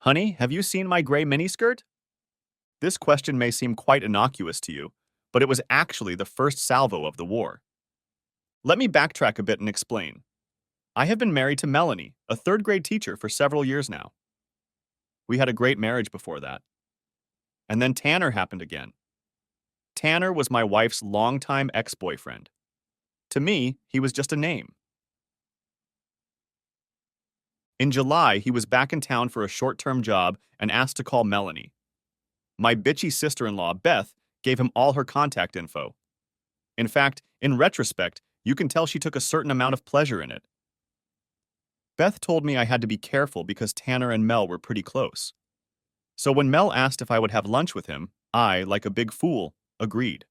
Honey, have you seen my gray miniskirt? This question may seem quite innocuous to you, but it was actually the first salvo of the war. Let me backtrack a bit and explain. I have been married to Melanie, a third grade teacher, for several years now. We had a great marriage before that. And then Tanner happened again. Tanner was my wife's longtime ex-boyfriend. To me, he was just a name. In July, he was back in town for a short-term job and asked to call Melanie. My bitchy sister-in-law, Beth, gave him all her contact info. In fact, in retrospect, you can tell she took a certain amount of pleasure in it. Beth told me I had to be careful because Tanner and Mel were pretty close. So when Mel asked if I would have lunch with him, I, like a big fool, agreed.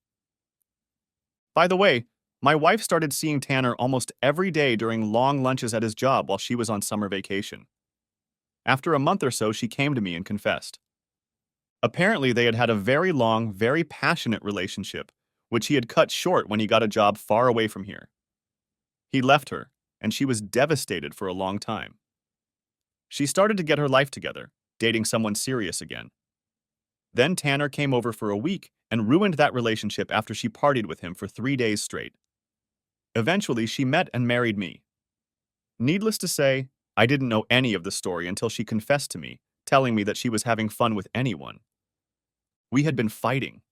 By the way, my wife started seeing Tanner almost every day during long lunches at his job while she was on summer vacation. After a month or so, she came to me and confessed. Apparently, they had had a very long, very passionate relationship, which he had cut short when he got a job far away from here. He left her, and she was devastated for a long time. She started to get her life together, dating someone serious again. Then Tanner came over for a week and ruined that relationship after she partied with him for 3 days straight. Eventually, she met and married me. Needless to say, I didn't know any of the story until she confessed to me, telling me that she was having fun with anyone. We had been fighting.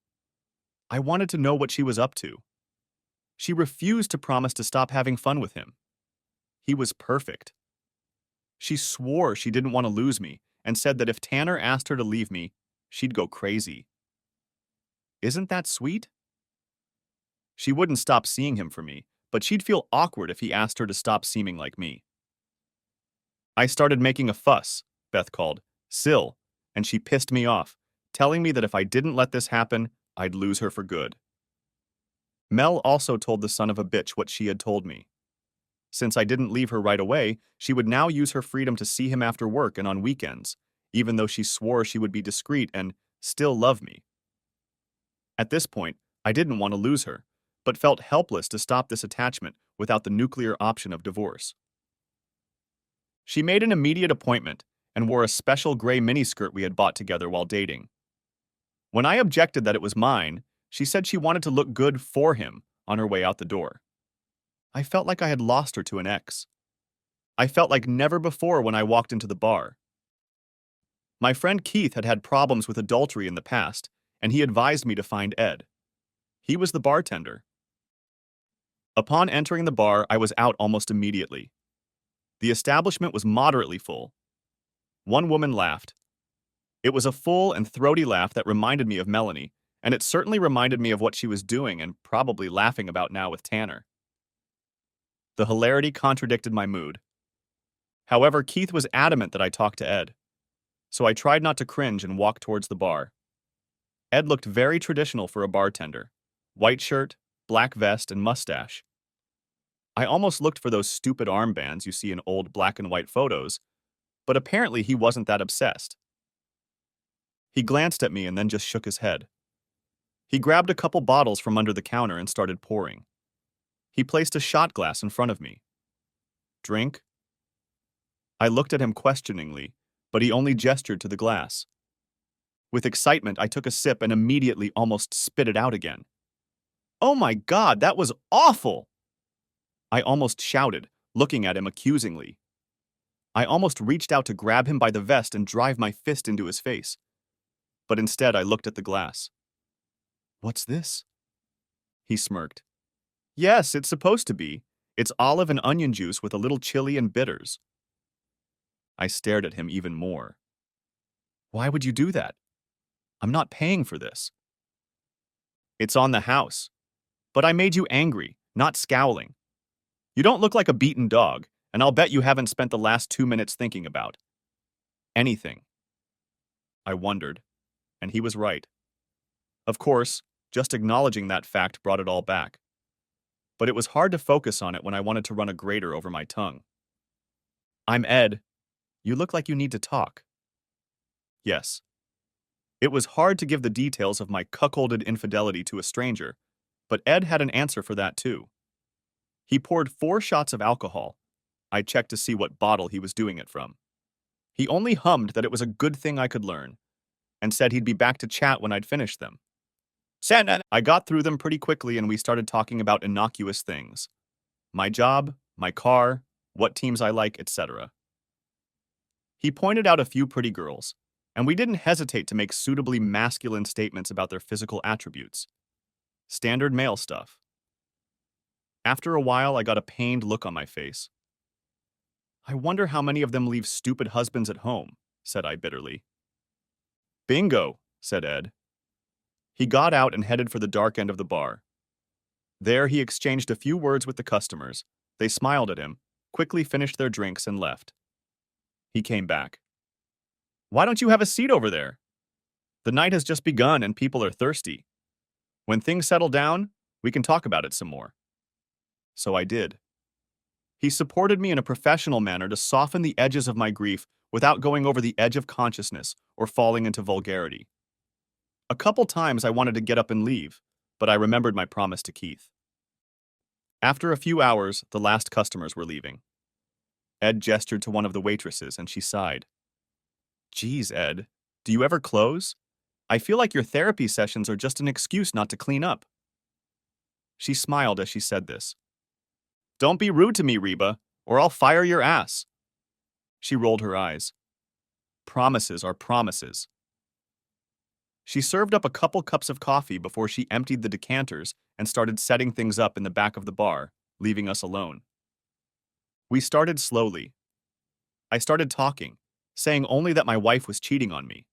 I wanted to know what she was up to. She refused to promise to stop having fun with him. He was perfect. She swore she didn't want to lose me and said that if Tanner asked her to leave me, she'd go crazy. Isn't that sweet? She wouldn't stop seeing him for me, but she'd feel awkward if he asked her to stop seeming like me. I started making a fuss, Beth called, Sill, and she pissed me off, telling me that if I didn't let this happen, I'd lose her for good. Mel also told the son of a bitch what she had told me. Since I didn't leave her right away, she would now use her freedom to see him after work and on weekends, even though she swore she would be discreet and still love me. At this point, I didn't want to lose her, but felt helpless to stop this attachment without the nuclear option of divorce. She made an immediate appointment and wore a special gray miniskirt we had bought together while dating. When I objected that it was mine, she said she wanted to look good for him on her way out the door. I felt like I had lost her to an ex. I felt like never before when I walked into the bar. My friend Keith had had problems with adultery in the past, and he advised me to find Ed. He was the bartender. Upon entering the bar, I was out almost immediately. The establishment was moderately full. One woman laughed. It was a full and throaty laugh that reminded me of Melanie, and it certainly reminded me of what she was doing and probably laughing about now with Tanner. The hilarity contradicted my mood. However, Keith was adamant that I talk to Ed, so I tried not to cringe and walked towards the bar. Ed looked very traditional for a bartender. White shirt, black vest, and mustache. I almost looked for those stupid armbands you see in old black and white photos, but apparently he wasn't that obsessed. He glanced at me and then just shook his head. He grabbed a couple bottles from under the counter and started pouring. He placed a shot glass in front of me. Drink? I looked at him questioningly, but he only gestured to the glass. With excitement, I took a sip and immediately almost spit it out again. Oh my God, that was awful! I almost shouted, looking at him accusingly. I almost reached out to grab him by the vest and drive my fist into his face. But instead, I looked at the glass. What's this? He smirked. Yes, it's supposed to be. It's olive and onion juice with a little chili and bitters. I stared at him even more. Why would you do that? I'm not paying for this. It's on the house. But I made you angry, not scowling. You don't look like a beaten dog, and I'll bet you haven't spent the last 2 minutes thinking about anything. I wondered, and he was right. Of course, just acknowledging that fact brought it all back. But it was hard to focus on it when I wanted to run a grater over my tongue. I'm Ed. You look like you need to talk. Yes. It was hard to give the details of my cuckolded infidelity to a stranger, but Ed had an answer for that too. He poured 4 shots of alcohol. I checked to see what bottle he was doing it from. He only hummed that it was a good thing I could learn, and said he'd be back to chat when I'd finished them. I got through them pretty quickly and we started talking about innocuous things. My job, my car, what teams I like, etc. He pointed out a few pretty girls, and we didn't hesitate to make suitably masculine statements about their physical attributes. Standard male stuff. After a while, I got a pained look on my face. I wonder how many of them leave stupid husbands at home, said I bitterly. Bingo, said Ed. He got out and headed for the dark end of the bar. There he exchanged a few words with the customers. They smiled at him, quickly finished their drinks, and left. He came back. Why don't you have a seat over there? The night has just begun and people are thirsty. When things settle down, we can talk about it some more. So I did. He supported me in a professional manner to soften the edges of my grief without going over the edge of consciousness or falling into vulgarity. A couple times I wanted to get up and leave, but I remembered my promise to Keith. After a few hours, the last customers were leaving. Ed gestured to one of the waitresses and she sighed. Geez, Ed, do you ever close? I feel like your therapy sessions are just an excuse not to clean up. She smiled as she said this. Don't be rude to me, Reba, or I'll fire your ass. She rolled her eyes. Promises are promises. She served up a couple cups of coffee before she emptied the decanters and started setting things up in the back of the bar, leaving us alone. We started slowly. I started talking, saying only that my wife was cheating on me.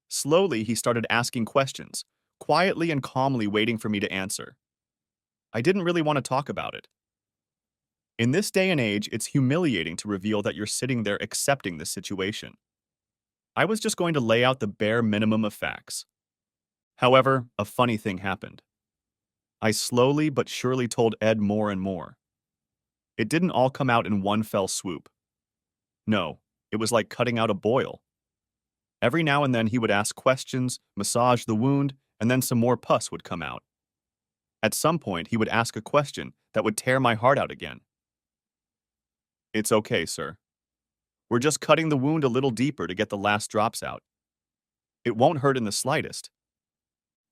Slowly, he started asking questions, quietly and calmly waiting for me to answer. I didn't really want to talk about it. In this day and age, it's humiliating to reveal that you're sitting there accepting the situation. I was just going to lay out the bare minimum of facts. However, a funny thing happened. I slowly but surely told Ed more and more. It didn't all come out in one fell swoop. No, it was like cutting out a boil. Every now and then he would ask questions, massage the wound, and then some more pus would come out. At some point, he would ask a question that would tear my heart out again. It's okay, sir. We're just cutting the wound a little deeper to get the last drops out. It won't hurt in the slightest.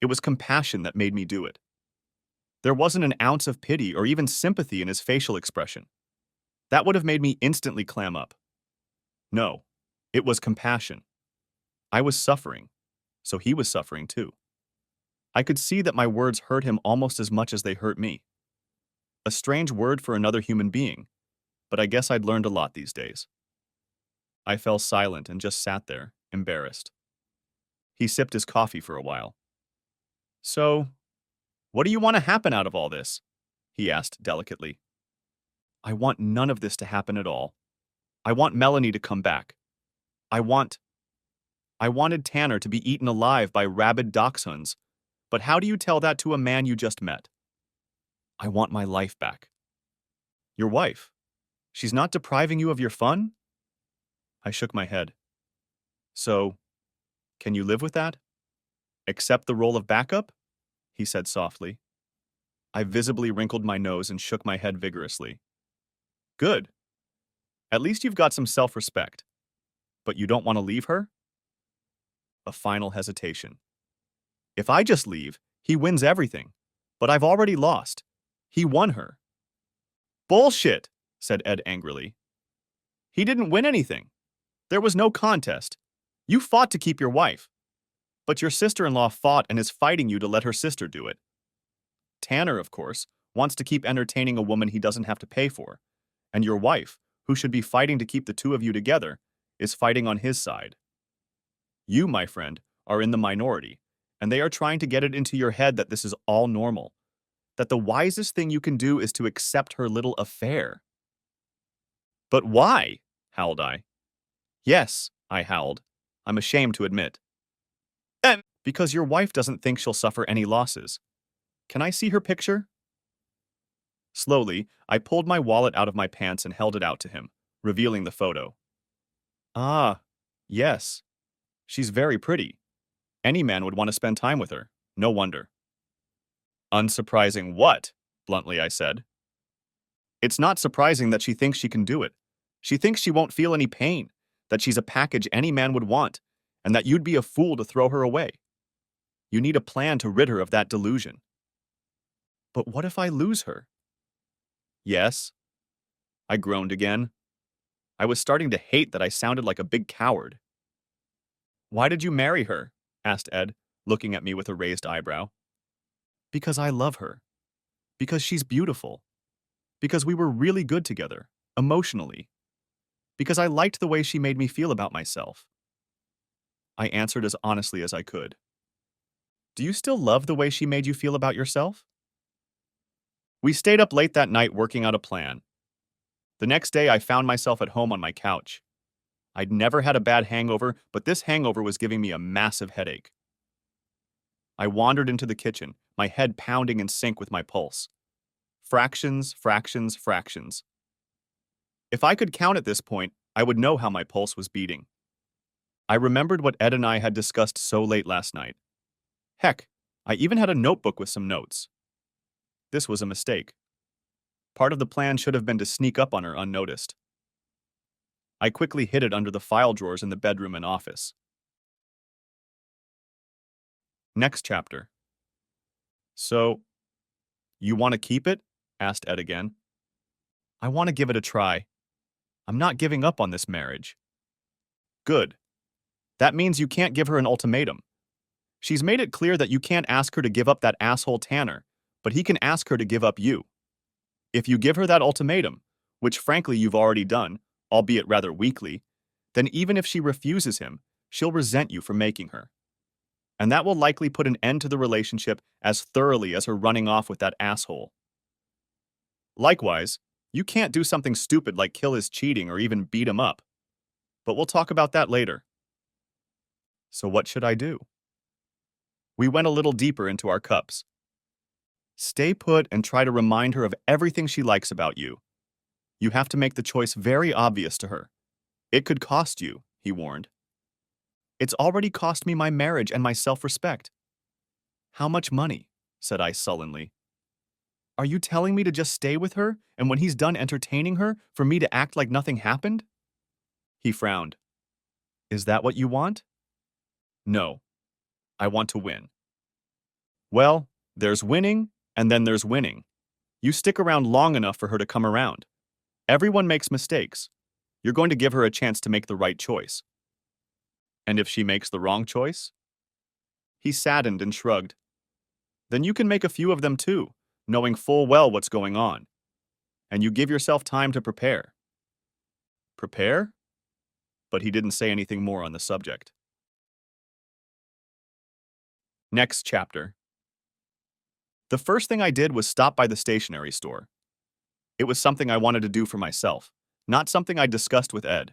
It was compassion that made me do it. There wasn't an ounce of pity or even sympathy in his facial expression. That would have made me instantly clam up. No, it was compassion. I was suffering, so he was suffering too. I could see that my words hurt him almost as much as they hurt me. A strange word for another human being, but I guess I'd learned a lot these days. I fell silent and just sat there, embarrassed. He sipped his coffee for a while. So, what do you want to happen out of all this? He asked delicately. I want none of this to happen at all. I want Melanie to come back. I wanted Tanner to be eaten alive by rabid dachshunds, but how do you tell that to a man you just met? I want my life back. Your wife? She's not depriving you of your fun? I shook my head. So, can you live with that? Accept the role of backup? He said softly. I visibly wrinkled my nose and shook my head vigorously. Good. At least you've got some self-respect. But you don't want to leave her? A final hesitation. If I just leave, he wins everything. But I've already lost. He won her. Bullshit, said Ed angrily. He didn't win anything. There was no contest. You fought to keep your wife. But your sister-in-law fought and is fighting you to let her sister do it. Tanner, of course, wants to keep entertaining a woman he doesn't have to pay for. And your wife, who should be fighting to keep the two of you together, is fighting on his side. You, my friend, are in the minority, and they are trying to get it into your head that this is all normal, that the wisest thing you can do is to accept her little affair. But why? Howled I. Yes, I howled. I'm ashamed to admit. Because your wife doesn't think she'll suffer any losses. Can I see her picture? Slowly, I pulled my wallet out of my pants and held it out to him, revealing the photo. Ah, yes. She's very pretty. Any man would want to spend time with her. No wonder. Unsurprising what? Bluntly I said. It's not surprising that she thinks she can do it. She thinks she won't feel any pain. that she's a package any man would want, and that you'd be a fool to throw her away. You need a plan to rid her of that delusion. But what if I lose her? Yes, I groaned again. I was starting to hate that I sounded like a big coward. Why did you marry her? Asked Ed, looking at me with a raised eyebrow. Because I love her. Because she's beautiful. Because we were really good together, emotionally. Because I liked the way she made me feel about myself. I answered as honestly as I could. Do you still love the way she made you feel about yourself? We stayed up late that night working out a plan. The next day, I found myself at home on my couch. I'd never had a bad hangover, but this hangover was giving me a massive headache. I wandered into the kitchen, my head pounding in sync with my pulse. Fractions, fractions, fractions. If I could count at this point, I would know how my pulse was beating. I remembered what Ed and I had discussed so late last night. Heck, I even had a notebook with some notes. This was a mistake. Part of the plan should have been to sneak up on her unnoticed. I quickly hid it under the file drawers in the bedroom and office. Next chapter. So, you want to keep it? Asked Ed again. I want to give it a try. I'm not giving up on this marriage. Good. That means you can't give her an ultimatum. She's made it clear that you can't ask her to give up that asshole Tanner, but he can ask her to give up you. If you give her that ultimatum, which frankly you've already done, albeit rather weakly, then even if she refuses him, she'll resent you for making her. And that will likely put an end to the relationship as thoroughly as her running off with that asshole. Likewise, you can't do something stupid like kill his cheating or even beat him up. But we'll talk about that later. So what should I do? We went a little deeper into our cups. Stay put and try to remind her of everything she likes about you. You have to make the choice very obvious to her. It could cost you, he warned. It's already cost me my marriage and my self-respect. How much money? Said I sullenly. Are you telling me to just stay with her, and when he's done entertaining her, for me to act like nothing happened? He frowned. Is that what you want? No. I want to win. Well, there's winning, and then there's winning. You stick around long enough for her to come around. Everyone makes mistakes. You're going to give her a chance to make the right choice. And if she makes the wrong choice? He saddened and shrugged. Then you can make a few of them too, knowing full well what's going on. And you give yourself time to prepare. Prepare? But he didn't say anything more on the subject. Next chapter. The first thing I did was stop by the stationery store. It was something I wanted to do for myself, not something I discussed with Ed.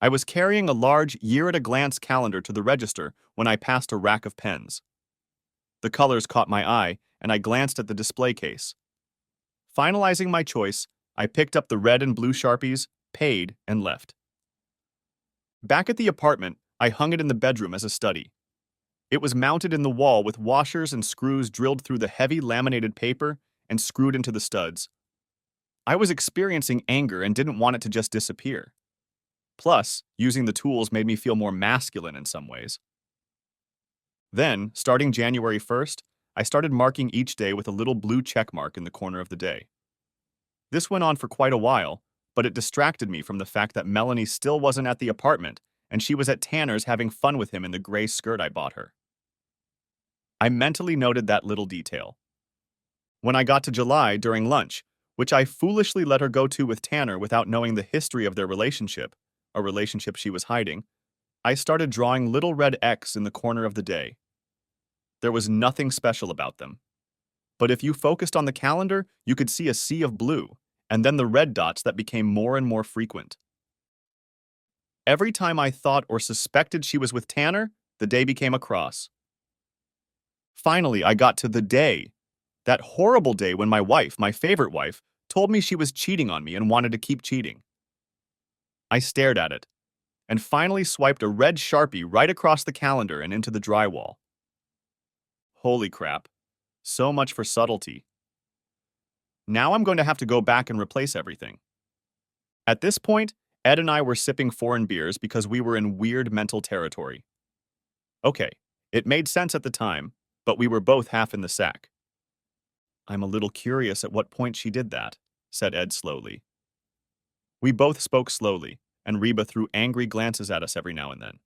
I was carrying a large year-at-a-glance calendar to the register when I passed a rack of pens. The colors caught my eye, and I glanced at the display case. Finalizing my choice, I picked up the red and blue Sharpies, paid, and left. Back at the apartment, I hung it in the bedroom as a study. It was mounted in the wall with washers and screws drilled through the heavy laminated paper and screwed into the studs. I was experiencing anger and didn't want it to just disappear. Plus, using the tools made me feel more masculine in some ways. Then, starting January 1st, I started marking each day with a little blue check mark in the corner of the day. This went on for quite a while, but it distracted me from the fact that Melanie still wasn't at the apartment, and she was at Tanner's having fun with him in the gray skirt I bought her. I mentally noted that little detail. When I got to July during lunch, which I foolishly let her go to with Tanner without knowing the history of their relationship, a relationship she was hiding, I started drawing little red X in the corner of the day. There was nothing special about them. But if you focused on the calendar, you could see a sea of blue, and then the red dots that became more and more frequent. Every time I thought or suspected she was with Tanner, the day became a cross. Finally, I got to the day. That horrible day when my wife, my favorite wife, told me she was cheating on me and wanted to keep cheating. I stared at it, and finally swiped a red Sharpie right across the calendar and into the drywall. Holy crap. So much for subtlety. Now I'm going to have to go back and replace everything. At this point, Ed and I were sipping foreign beers because we were in weird mental territory. Okay, it made sense at the time, but we were both half in the sack. I'm a little curious at what point she did that, said Ed slowly. We both spoke slowly, and Reba threw angry glances at us every now and then.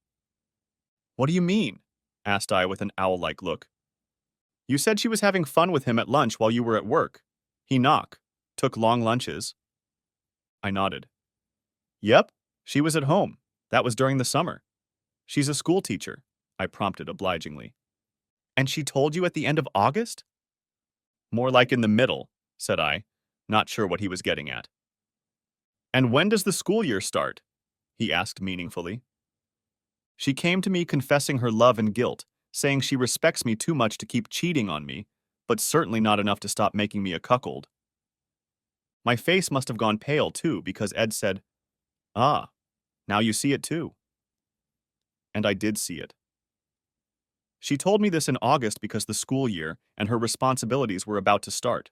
What do you mean? Asked I with an owl-like look. You said she was having fun with him at lunch while you were at work. He took long lunches. I nodded. Yep, she was at home. That was during the summer. She's a school teacher, I prompted obligingly. And she told you at the end of August? More like in the middle, said I, not sure what he was getting at. And when does the school year start? He asked meaningfully. She came to me confessing her love and guilt, saying she respects me too much to keep cheating on me, but certainly not enough to stop making me a cuckold. My face must have gone pale, too, because Ed said, Ah, now you see it too. And I did see it. She told me this in August because the school year and her responsibilities were about to start.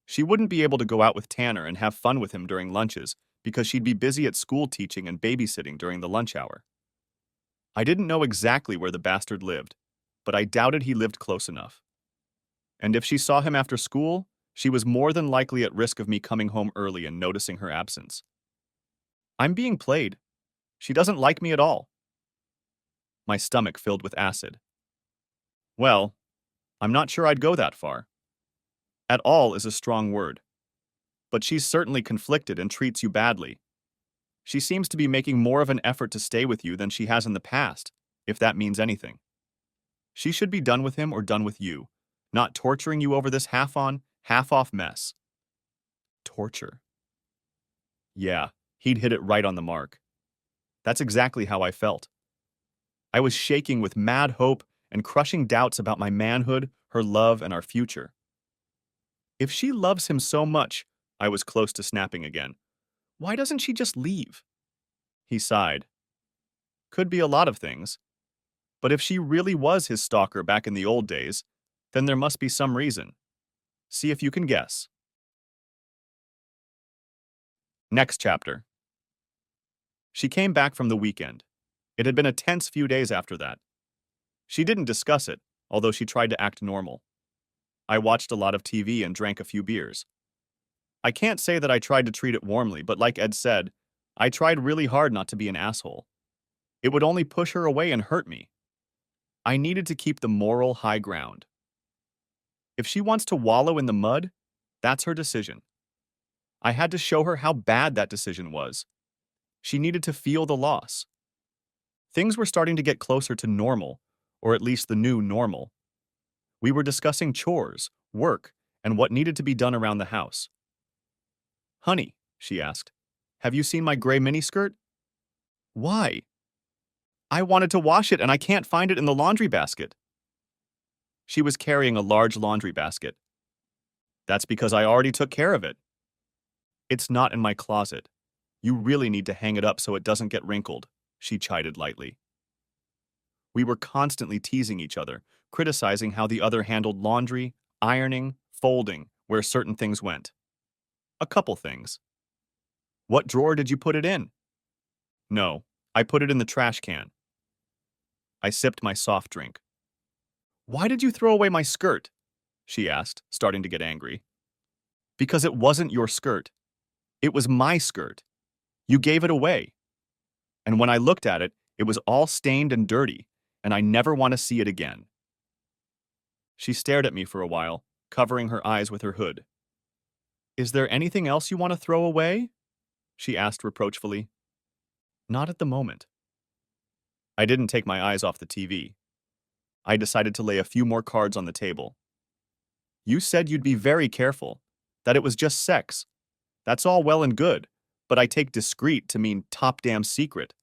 She wouldn't be able to go out with Tanner and have fun with him during lunches because she'd be busy at school teaching and babysitting during the lunch hour. I didn't know exactly where the bastard lived, but I doubted he lived close enough. And if she saw him after school, she was more than likely at risk of me coming home early and noticing her absence. I'm being played. She doesn't like me at all. My stomach filled with acid. Well, I'm not sure I'd go that far. At all is a strong word. But she's certainly conflicted and treats you badly. She seems to be making more of an effort to stay with you than she has in the past, if that means anything. She should be done with him or done with you, not torturing you over this half-on, half-off mess. Torture. Yeah, he'd hit it right on the mark. That's exactly how I felt. I was shaking with mad hope and crushing doubts about my manhood, her love, and our future. If she loves him so much, I was close to snapping again. Why doesn't she just leave? He sighed. Could be a lot of things. But if she really was his stalker back in the old days, then there must be some reason. See if you can guess. Next chapter. She came back from the weekend. It had been a tense few days after that. She didn't discuss it, although she tried to act normal. I watched a lot of TV and drank a few beers. I can't say that I tried to treat it warmly, but like Ed said, I tried really hard not to be an asshole. It would only push her away and hurt me. I needed to keep the moral high ground. If she wants to wallow in the mud, that's her decision. I had to show her how bad that decision was. She needed to feel the loss. Things were starting to get closer to normal, or at least the new normal. We were discussing chores, work, and what needed to be done around the house. Honey, she asked, have you seen my gray miniskirt? Why? I wanted to wash it and I can't find it in the laundry basket. She was carrying a large laundry basket. That's because I already took care of it. It's not in my closet. You really need to hang it up so it doesn't get wrinkled, she chided lightly. We were constantly teasing each other, criticizing how the other handled laundry, ironing, folding, where certain things went. A couple things. What drawer did you put it in? No, I put it in the trash can. I sipped my soft drink. Why did you throw away my skirt? She asked, starting to get angry. Because it wasn't your skirt. It was my skirt. You gave it away. And when I looked at it, it was all stained and dirty, and I never want to see it again. She stared at me for a while, covering her eyes with her hood. Is there anything else you want to throw away? She asked reproachfully. Not at the moment. I didn't take my eyes off the TV. I decided to lay a few more cards on the table. You said you'd be very careful, that it was just sex. That's all well and good, but I take discreet to mean top damn secret.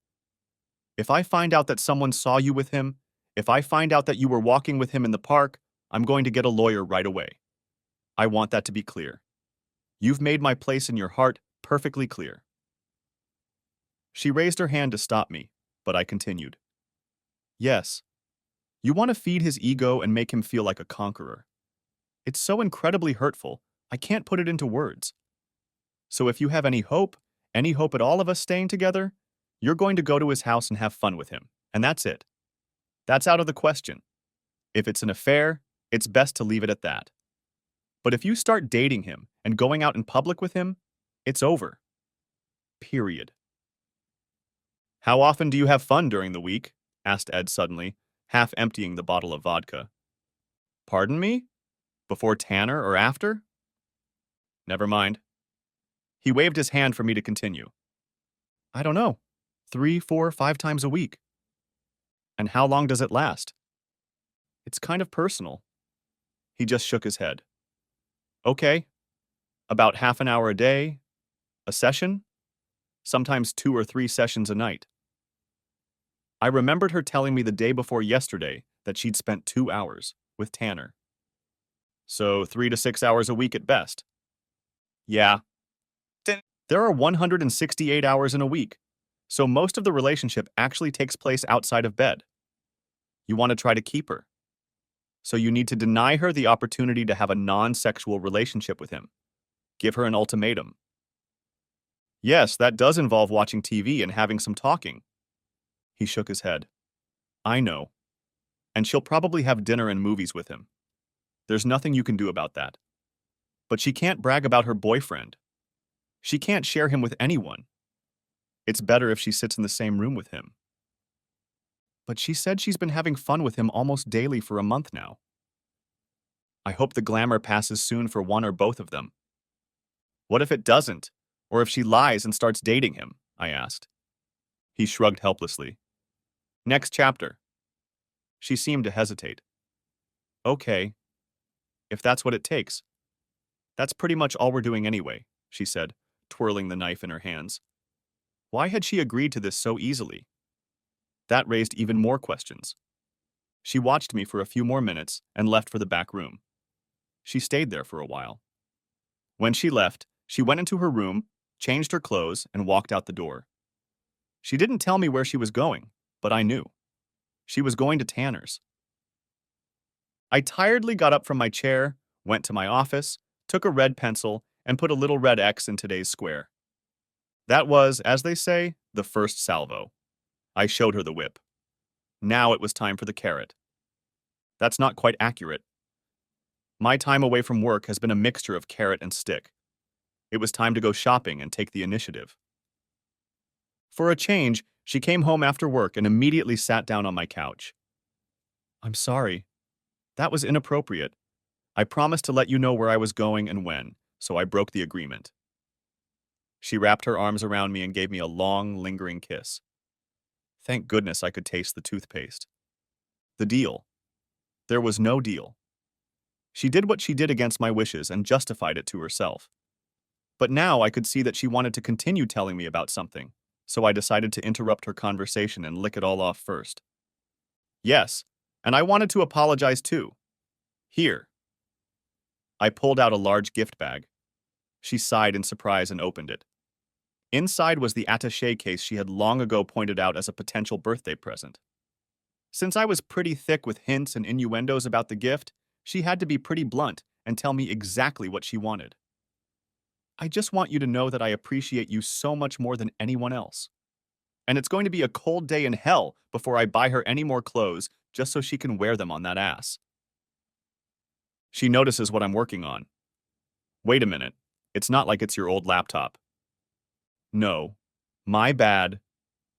If I find out that someone saw you with him, if I find out that you were walking with him in the park, I'm going to get a lawyer right away. I want that to be clear. You've made my place in your heart perfectly clear. She raised her hand to stop me, but I continued. Yes. You want to feed his ego and make him feel like a conqueror. It's so incredibly hurtful, I can't put it into words. So if you have any hope, any hope at all of us staying together, you're going to go to his house and have fun with him. And that's it. That's out of the question. If it's an affair, it's best to leave it at that. But if you start dating him and going out in public with him, it's over. Period. How often do you have fun during the week? Asked Ed suddenly, half emptying the bottle of vodka. Pardon me? Before Tanner or after? Never mind. He waved his hand for me to continue. I don't know. 3, 4, 5 times a week. And how long does it last? It's kind of personal. He just shook his head. Okay. About half an hour a day. A session? Sometimes 2 or 3 sessions a night. I remembered her telling me the day before yesterday that she'd spent 2 hours with Tanner. So 3 to 6 hours a week at best. Yeah. There are 168 hours in a week, so most of the relationship actually takes place outside of bed. You want to try to keep her. So you need to deny her the opportunity to have a non-sexual relationship with him. Give her an ultimatum. Yes, that does involve watching TV and having some talking. He shook his head. I know. And she'll probably have dinner and movies with him. There's nothing you can do about that. But she can't brag about her boyfriend. She can't share him with anyone. It's better if she sits in the same room with him. But she said she's been having fun with him almost daily for a month now. I hope the glamour passes soon for one or both of them. What if it doesn't? Or if she lies and starts dating him? I asked. He shrugged helplessly. Next chapter. She seemed to hesitate. Okay, if that's what it takes. That's pretty much all we're doing anyway, she said, twirling the knife in her hands. Why had she agreed to this so easily? That raised even more questions. She watched me for a few more minutes and left for the back room. She stayed there for a while. When she left, she went into her room, changed her clothes, and walked out the door. She didn't tell me where she was going, but I knew. She was going to Tanner's. I tiredly got up from my chair, went to my office, took a red pencil, and put a little red X in today's square. That was, as they say, the first salvo. I showed her the whip. Now it was time for the carrot. That's not quite accurate. My time away from work has been a mixture of carrot and stick. It was time to go shopping and take the initiative. For a change, she came home after work and immediately sat down on my couch. I'm sorry. That was inappropriate. I promised to let you know where I was going and when, so I broke the agreement. She wrapped her arms around me and gave me a long, lingering kiss. Thank goodness I could taste the toothpaste. The deal. There was no deal. She did what she did against my wishes and justified it to herself. But now I could see that she wanted to continue telling me about something, so I decided to interrupt her conversation and lick it all off first. Yes, and I wanted to apologize too. Here. I pulled out a large gift bag. She sighed in surprise and opened it. Inside was the attaché case she had long ago pointed out as a potential birthday present. Since I was pretty thick with hints and innuendos about the gift, she had to be pretty blunt and tell me exactly what she wanted. I just want you to know that I appreciate you so much more than anyone else. And it's going to be a cold day in hell before I buy her any more clothes just so she can wear them on that ass. She notices what I'm working on. Wait a minute. It's not like it's your old laptop. No. My bad,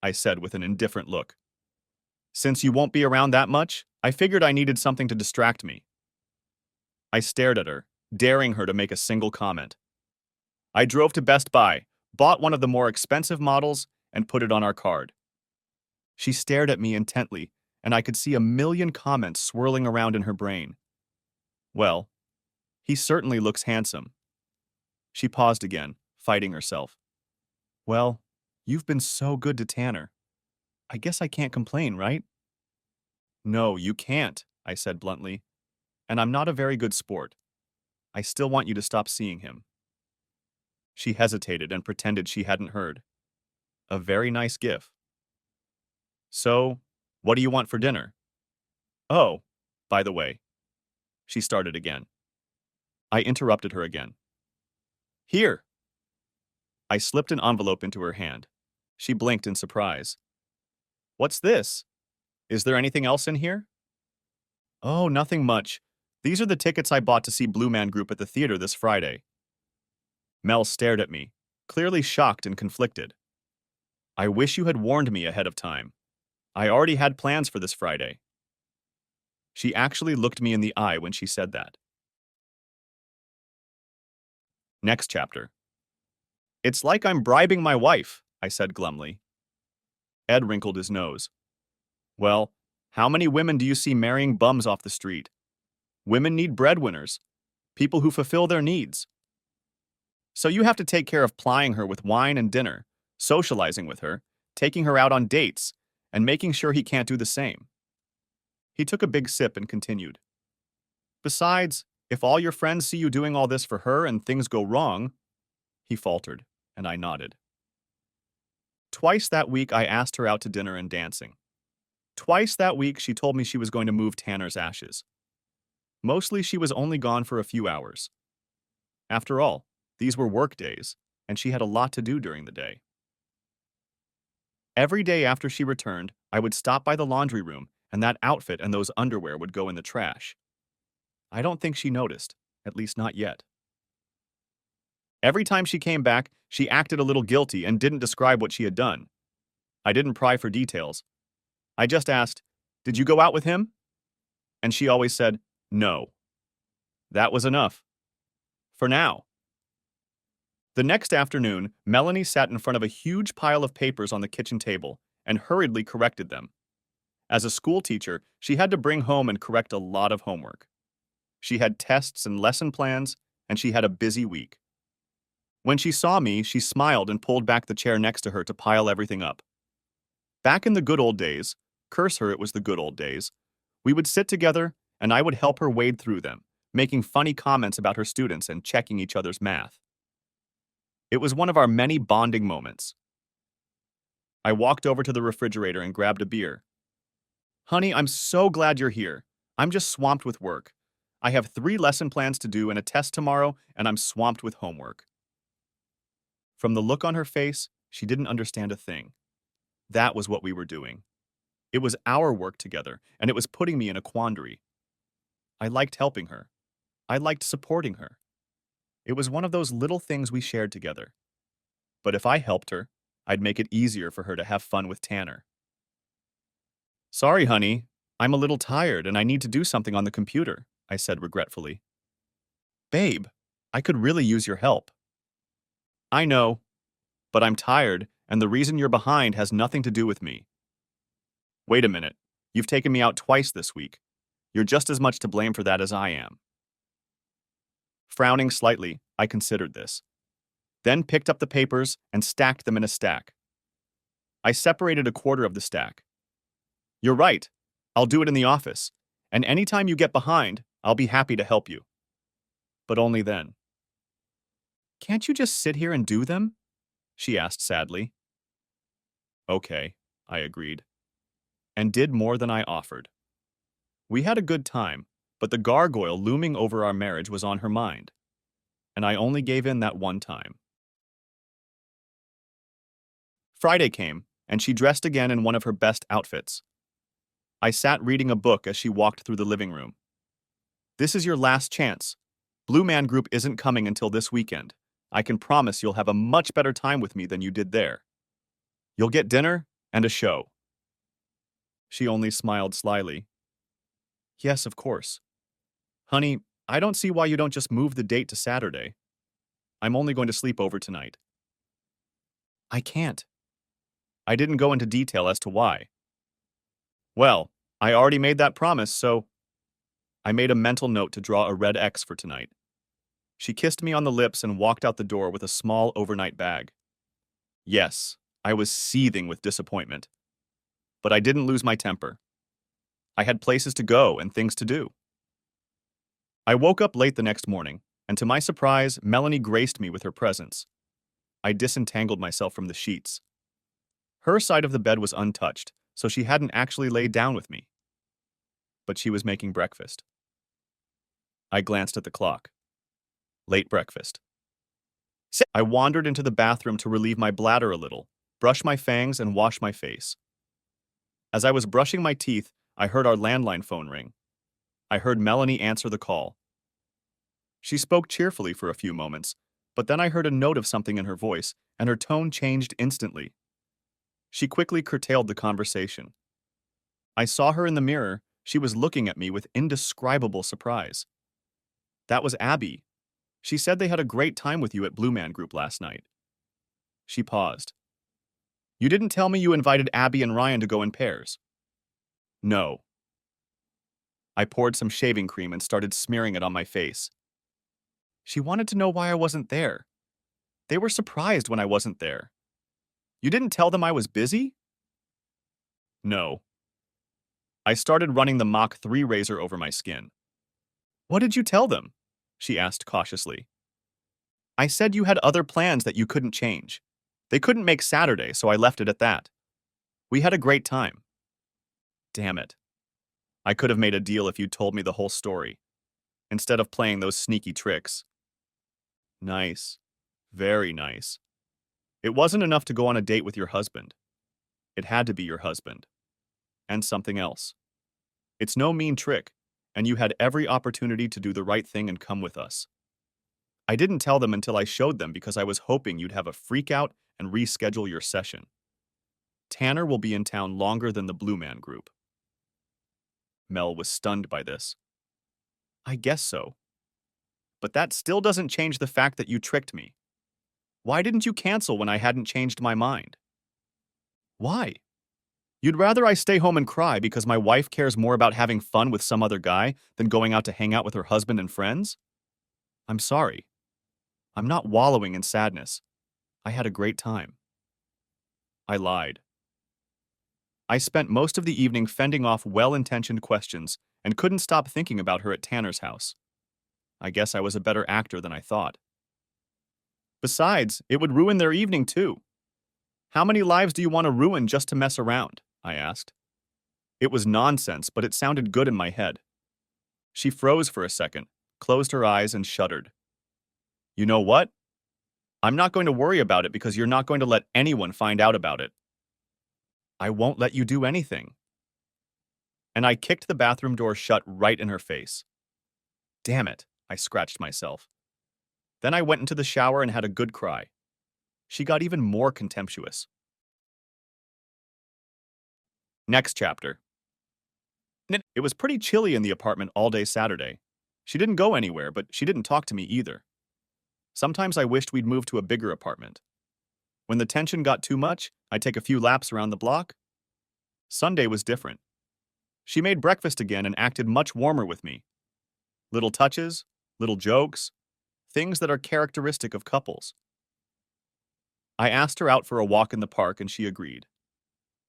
I said with an indifferent look. Since you won't be around that much, I figured I needed something to distract me. I stared at her, daring her to make a single comment. I drove to Best Buy, bought one of the more expensive models, and put it on our card. She stared at me intently, and I could see a million comments swirling around in her brain. Well, he certainly looks handsome. She paused again, fighting herself. Well, you've been so good to Tanner. I guess I can't complain, right? No, you can't, I said bluntly. And I'm not a very good sport. I still want you to stop seeing him. She hesitated and pretended she hadn't heard. A very nice gif. So, what do you want for dinner? Oh, by the way. She started again. I interrupted her again. Here. I slipped an envelope into her hand. She blinked in surprise. What's this? Is there anything else in here? Oh, nothing much. These are the tickets I bought to see Blue Man Group at the theater this Friday. Mel stared at me, clearly shocked and conflicted. I wish you had warned me ahead of time. I already had plans for this Friday. She actually looked me in the eye when she said that. Next chapter. It's like I'm bribing my wife, I said glumly. Ed wrinkled his nose. Well, how many women do you see marrying bums off the street? Women need breadwinners, people who fulfill their needs. So you have to take care of plying her with wine and dinner, socializing with her, taking her out on dates, and making sure he can't do the same. He took a big sip and continued. Besides, if all your friends see you doing all this for her and things go wrong, he faltered, and I nodded. Twice that week I asked her out to dinner and dancing. Twice that week she told me she was going to move Tanner's ashes. Mostly she was only gone for a few hours. After all, these were work days, and she had a lot to do during the day. Every day after she returned, I would stop by the laundry room, and that outfit and those underwear would go in the trash. I don't think she noticed, at least not yet. Every time she came back, she acted a little guilty and didn't describe what she had done. I didn't pry for details. I just asked, "Did you go out with him?" And she always said, "No." That was enough. For now. The next afternoon, Melanie sat in front of a huge pile of papers on the kitchen table and hurriedly corrected them. As a school teacher, she had to bring home and correct a lot of homework. She had tests and lesson plans, and she had a busy week. When she saw me, she smiled and pulled back the chair next to her to pile everything up. Back in the good old days, curse her, it was the good old days, we would sit together and I would help her wade through them, making funny comments about her students and checking each other's math. It was one of our many bonding moments. I walked over to the refrigerator and grabbed a beer. Honey, I'm so glad you're here. I'm just swamped with work. I have 3 lesson plans to do and a test tomorrow, and I'm swamped with homework. From the look on her face, she didn't understand a thing. That was what we were doing. It was our work together, and it was putting me in a quandary. I liked helping her. I liked supporting her. It was one of those little things we shared together. But if I helped her, I'd make it easier for her to have fun with Tanner. Sorry, honey. I'm a little tired and I need to do something on the computer, I said regretfully. Babe, I could really use your help. I know, but I'm tired, and the reason you're behind has nothing to do with me. Wait a minute. You've taken me out twice this week. You're just as much to blame for that as I am. Frowning slightly, I considered this, then picked up the papers and stacked them in a stack. I separated a quarter of the stack. You're right. I'll do it in the office, and anytime you get behind, I'll be happy to help you. But only then. Can't you just sit here and do them? She asked sadly. Okay, I agreed, and did more than I offered. We had a good time, but the gargoyle looming over our marriage was on her mind, and I only gave in that one time. Friday came, and she dressed again in one of her best outfits. I sat reading a book as she walked through the living room. This is your last chance. Blue Man Group isn't coming until this weekend. I can promise you'll have a much better time with me than you did there. You'll get dinner and a show. She only smiled slyly. Yes, of course. Honey, I don't see why you don't just move the date to Saturday. I'm only going to sleep over tonight. I can't. I didn't go into detail as to why. Well, I already made that promise, so I made a mental note to draw a red X for tonight. She kissed me on the lips and walked out the door with a small overnight bag. Yes, I was seething with disappointment. But I didn't lose my temper. I had places to go and things to do. I woke up late the next morning, and to my surprise, Melanie graced me with her presence. I disentangled myself from the sheets. Her side of the bed was untouched, so she hadn't actually laid down with me. But she was making breakfast. I glanced at the clock. Late breakfast. I wandered into the bathroom to relieve my bladder a little, brush my fangs, and wash my face. As I was brushing my teeth, I heard our landline phone ring. I heard Melanie answer the call. She spoke cheerfully for a few moments, but then I heard a note of something in her voice, and her tone changed instantly. She quickly curtailed the conversation. I saw her in the mirror. She was looking at me with indescribable surprise. That was Abby. She said they had a great time with you at Blue Man Group last night. She paused. You didn't tell me you invited Abby and Ryan to go in pairs. No. I poured some shaving cream and started smearing it on my face. She wanted to know why I wasn't there. They were surprised when I wasn't there. You didn't tell them I was busy? No. I started running the Mach 3 razor over my skin. What did you tell them? She asked cautiously. I said you had other plans that you couldn't change. They couldn't make Saturday, so I left it at that. We had a great time. Damn it. I could have made a deal if you'd told me the whole story, instead of playing those sneaky tricks. Nice. Very nice. It wasn't enough to go on a date with your husband. It had to be your husband. And something else. It's no mean trick, and you had every opportunity to do the right thing and come with us. I didn't tell them until I showed them because I was hoping you'd have a freak out and reschedule your session. Tanner will be in town longer than the Blue Man Group. Mel was stunned by this. I guess so. But that still doesn't change the fact that you tricked me. Why didn't you cancel when I hadn't changed my mind? Why? You'd rather I stay home and cry because my wife cares more about having fun with some other guy than going out to hang out with her husband and friends? I'm sorry. I'm not wallowing in sadness. I had a great time. I lied. I spent most of the evening fending off well-intentioned questions and couldn't stop thinking about her at Tanner's house. I guess I was a better actor than I thought. Besides, it would ruin their evening too. How many lives do you want to ruin just to mess around? I asked. It was nonsense, but it sounded good in my head. She froze for a second, closed her eyes, and shuddered. You know what? I'm not going to worry about it because you're not going to let anyone find out about it. I won't let you do anything. And I kicked the bathroom door shut right in her face. Damn it, I scratched myself. Then I went into the shower and had a good cry. She got even more contemptuous. Next chapter. It was pretty chilly in the apartment all day Saturday. She didn't go anywhere, but she didn't talk to me either. Sometimes I wished we'd move to a bigger apartment. When the tension got too much, I'd take a few laps around the block. Sunday was different. She made breakfast again and acted much warmer with me. Little touches, little jokes, things that are characteristic of couples. I asked her out for a walk in the park and she agreed.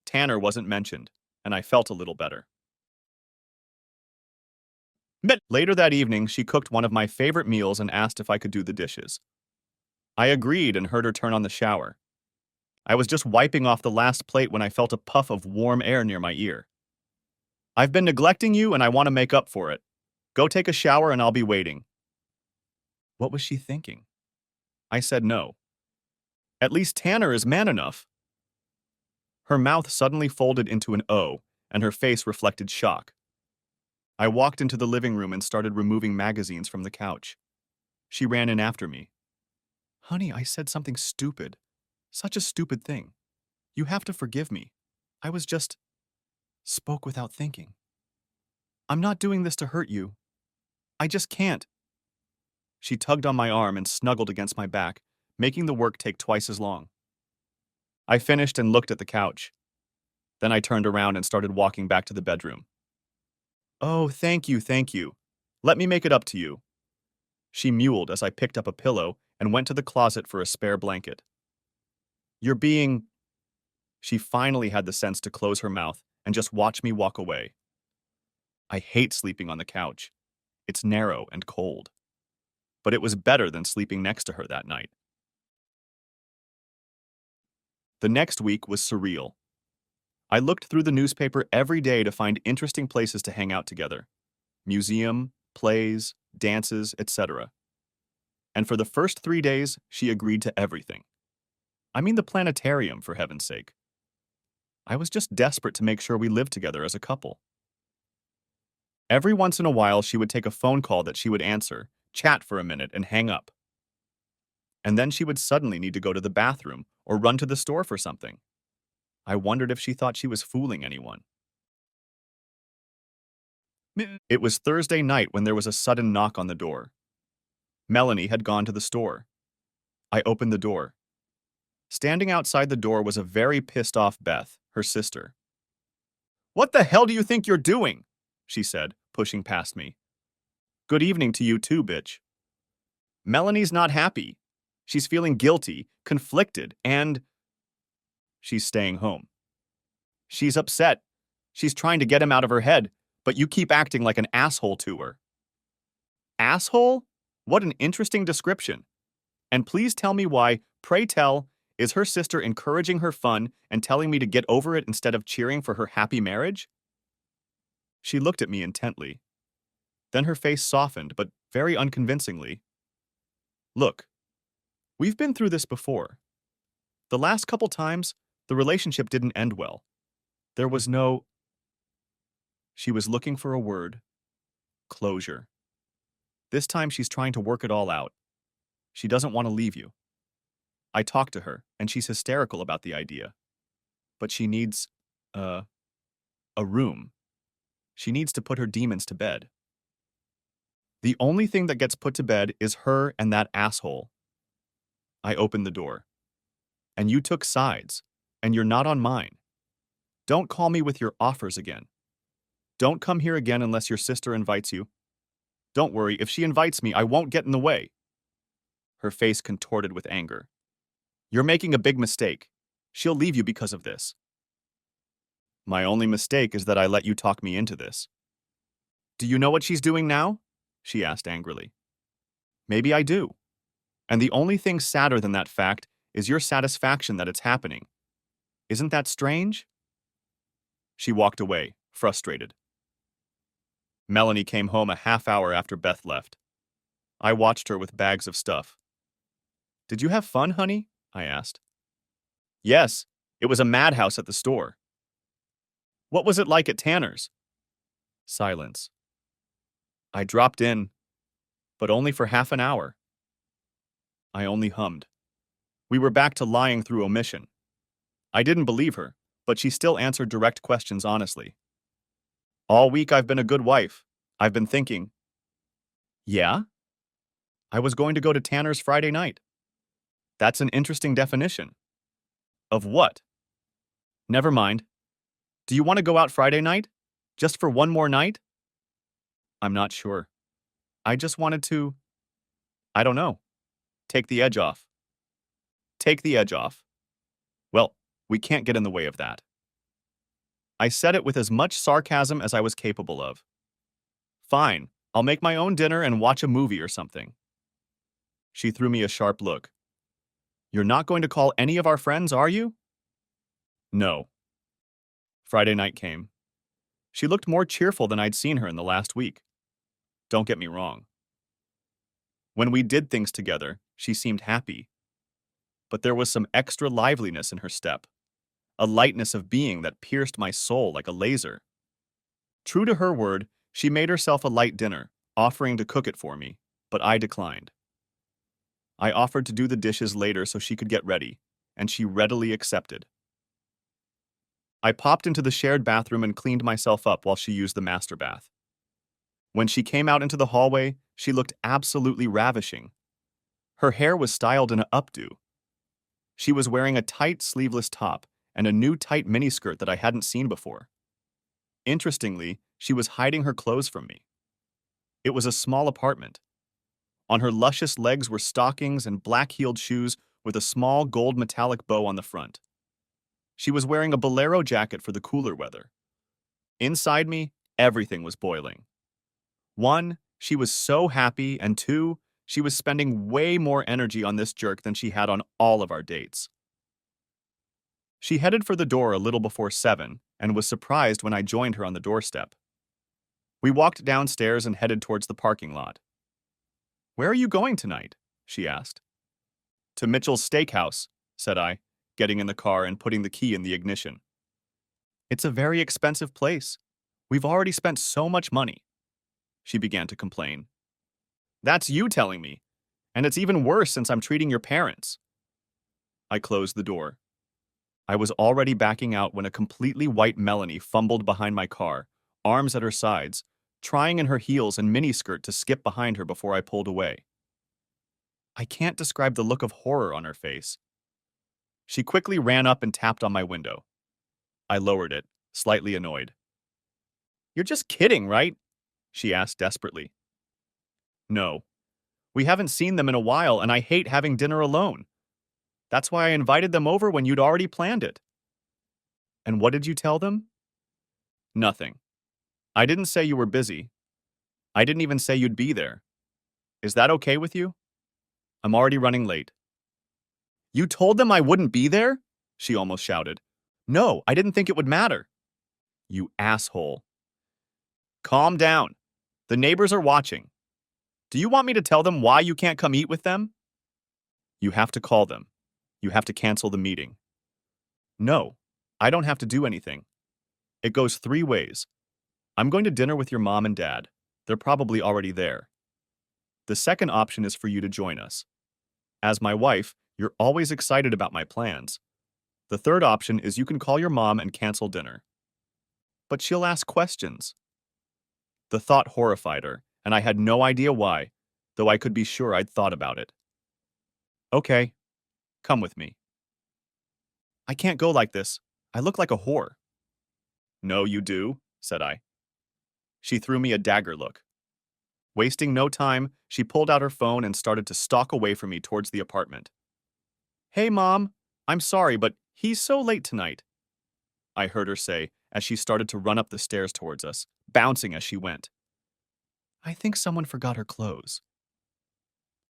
Tanner wasn't mentioned, and I felt a little better. Later that evening, she cooked one of my favorite meals and asked if I could do the dishes. I agreed and heard her turn on the shower. I was just wiping off the last plate when I felt a puff of warm air near my ear. I've been neglecting you and I want to make up for it. Go take a shower and I'll be waiting. What was she thinking? I said no. At least Tanner is man enough. Her mouth suddenly folded into an O, and her face reflected shock. I walked into the living room and started removing magazines from the couch. She ran in after me. Honey, I said something stupid. Such a stupid thing. You have to forgive me. I was just... spoke without thinking. I'm not doing this to hurt you. I just can't. She tugged on my arm and snuggled against my back, making the work take twice as long. I finished and looked at the couch. Then I turned around and started walking back to the bedroom. Oh, thank you, thank you. Let me make it up to you. She mewled as I picked up a pillow and went to the closet for a spare blanket. You're being... She finally had the sense to close her mouth and just watch me walk away. I hate sleeping on the couch. It's narrow and cold. But it was better than sleeping next to her that night. The next week was surreal. I looked through the newspaper every day to find interesting places to hang out together. Museum, plays, dances, etc. And for the first 3 days, she agreed to everything. I mean the planetarium, for heaven's sake. I was just desperate to make sure we lived together as a couple. Every once in a while, she would take a phone call that she would answer, chat for a minute, and hang up. And then she would suddenly need to go to the bathroom or run to the store for something. I wondered if she thought she was fooling anyone. It was Thursday night when there was a sudden knock on the door. Melanie had gone to the store. I opened the door. Standing outside the door was a very pissed off Beth, her sister. "What the hell do you think you're doing?" she said, pushing past me. "Good evening to you too, bitch." Melanie's not happy. She's feeling guilty, conflicted, and she's staying home. She's upset. She's trying to get him out of her head, but you keep acting like an asshole to her. Asshole? What an interesting description. And please tell me why, pray tell, is her sister encouraging her fun and telling me to get over it instead of cheering for her happy marriage? She looked at me intently. Then her face softened, but very unconvincingly. Look, we've been through this before. The last couple times, the relationship didn't end well. There was no... She was looking for a word. Closure. This time she's trying to work it all out. She doesn't want to leave you. I talked to her, and she's hysterical about the idea. But she needs, a room. She needs to put her demons to bed. The only thing that gets put to bed is her and that asshole. I opened the door. And you took sides, and you're not on mine. Don't call me with your offers again. Don't come here again unless your sister invites you. Don't worry, if she invites me, I won't get in the way. Her face contorted with anger. You're making a big mistake. She'll leave you because of this. My only mistake is that I let you talk me into this. Do you know what she's doing now? She asked angrily. Maybe I do. And the only thing sadder than that fact is your satisfaction that it's happening. Isn't that strange? She walked away, frustrated. Melanie came home a half hour after Beth left. I watched her with bags of stuff. Did you have fun, honey? I asked. Yes, it was a madhouse at the store. What was it like at Tanner's? Silence. I dropped in, but only for half an hour. I only hummed. We were back to lying through omission. I didn't believe her, but she still answered direct questions honestly. All week I've been a good wife. I've been thinking. Yeah? I was going to go to Tanner's Friday night. That's an interesting definition. Of what? Never mind. Do you want to go out Friday night? Just for one more night? I'm not sure. I just wanted to... I don't know. Take the edge off. Take the edge off. Well, we can't get in the way of that. I said it with as much sarcasm as I was capable of. Fine, I'll make my own dinner and watch a movie or something. She threw me a sharp look. You're not going to call any of our friends, are you? No. Friday night came. She looked more cheerful than I'd seen her in the last week. Don't get me wrong. When we did things together, she seemed happy. But there was some extra liveliness in her step, a lightness of being that pierced my soul like a laser. True to her word, she made herself a light dinner, offering to cook it for me, but I declined. I offered to do the dishes later so she could get ready, and she readily accepted. I popped into the shared bathroom and cleaned myself up while she used the master bath. When she came out into the hallway, she looked absolutely ravishing. Her hair was styled in an updo. She was wearing a tight sleeveless top and a new tight miniskirt that I hadn't seen before. Interestingly, she was hiding her clothes from me. It was a small apartment. On her luscious legs were stockings and black-heeled shoes with a small gold metallic bow on the front. She was wearing a bolero jacket for the cooler weather. Inside me, everything was boiling. 1, she was so happy, and 2, she was spending way more energy on this jerk than she had on all of our dates. She headed for the door a little before 7 and was surprised when I joined her on the doorstep. We walked downstairs and headed towards the parking lot. Where are you going tonight? she asked. To Mitchell's Steakhouse, said I, getting in the car and putting the key in the ignition. It's a very expensive place. We've already spent so much money, she began to complain. That's you telling me, and it's even worse since I'm treating your parents. I closed the door. I was already backing out when a completely white Melanie fumbled behind my car, arms at her sides, trying in her heels and miniskirt to skip behind her before I pulled away. I can't describe the look of horror on her face. She quickly ran up and tapped on my window. I lowered it, slightly annoyed. You're just kidding, right? She asked desperately. No. We haven't seen them in a while, and I hate having dinner alone. That's why I invited them over when you'd already planned it. And what did you tell them? Nothing. I didn't say you were busy. I didn't even say you'd be there. Is that okay with you? I'm already running late. You told them I wouldn't be there? She almost shouted. No, I didn't think it would matter. You asshole. Calm down. The neighbors are watching. Do you want me to tell them why you can't come eat with them? You have to call them. You have to cancel the meeting. No, I don't have to do anything. It goes 3 ways. I'm going to dinner with your mom and dad. They're probably already there. The second option is for you to join us. As my wife, you're always excited about my plans. The third option is you can call your mom and cancel dinner. But she'll ask questions. The thought horrified her, and I had no idea why, though I could be sure I'd thought about it. Okay, come with me. I can't go like this. I look like a whore. No, you do, said I. She threw me a dagger look. Wasting no time, she pulled out her phone and started to stalk away from me towards the apartment. Hey, Mom, I'm sorry, but he's so late tonight, I heard her say as she started to run up the stairs towards us, bouncing as she went. I think someone forgot her clothes.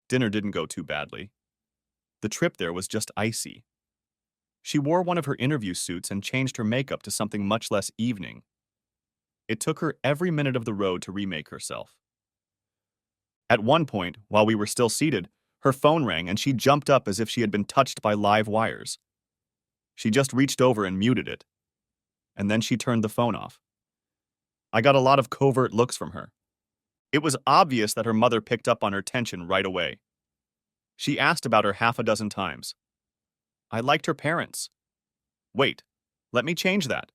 Dinner didn't go too badly. The trip there was just icy. She wore one of her interview suits and changed her makeup to something much less evening. It took her every minute of the road to remake herself. At one point, while we were still seated, her phone rang and she jumped up as if she had been touched by live wires. She just reached over and muted it. And then she turned the phone off. I got a lot of covert looks from her. It was obvious that her mother picked up on her tension right away. She asked about her half a dozen times. I liked her parents. Wait, let me change that.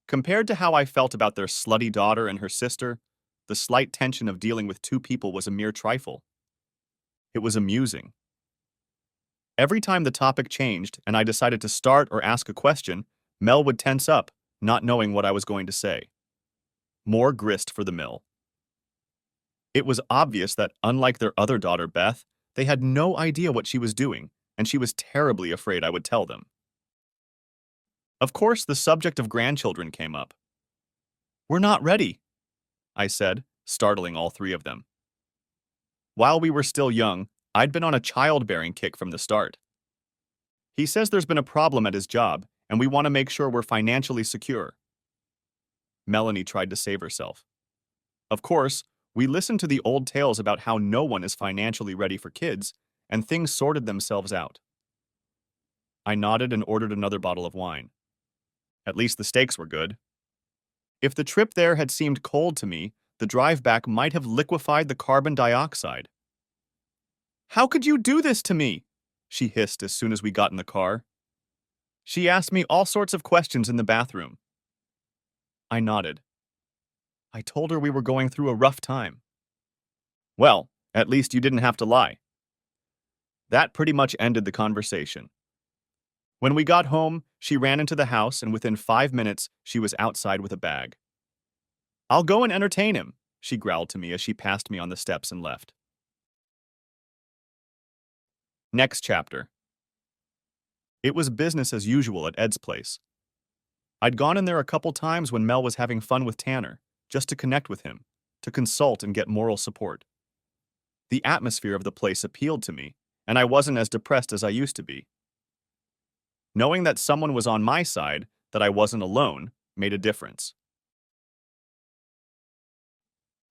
Compared to how I felt about their slutty daughter and her sister, the slight tension of dealing with 2 people was a mere trifle. It was amusing. Every time the topic changed and I decided to start or ask a question, Mel would tense up, not knowing what I was going to say. More grist for the mill. It was obvious that, unlike their other daughter, Beth, they had no idea what she was doing, and she was terribly afraid I would tell them. Of course, the subject of grandchildren came up. We're not ready, I said, startling all 3 of them. While we were still young, I'd been on a childbearing kick from the start. He says there's been a problem at his job, and we want to make sure we're financially secure. Melanie tried to save herself. Of course, we listened to the old tales about how no one is financially ready for kids, and things sorted themselves out. I nodded and ordered another bottle of wine. At least the steaks were good. If the trip there had seemed cold to me, the drive back might have liquefied the carbon dioxide. How could you do this to me? She hissed as soon as we got in the car. She asked me all sorts of questions in the bathroom. I nodded. I told her we were going through a rough time. Well, at least you didn't have to lie. That pretty much ended the conversation. When we got home, she ran into the house, and within 5 minutes, she was outside with a bag. I'll go and entertain him, she growled to me as she passed me on the steps and left. Next chapter. It was business as usual at Ed's place. I'd gone in there a couple times when Mel was having fun with Tanner, just to connect with him, to consult and get moral support. The atmosphere of the place appealed to me, and I wasn't as depressed as I used to be. Knowing that someone was on my side, that I wasn't alone, made a difference.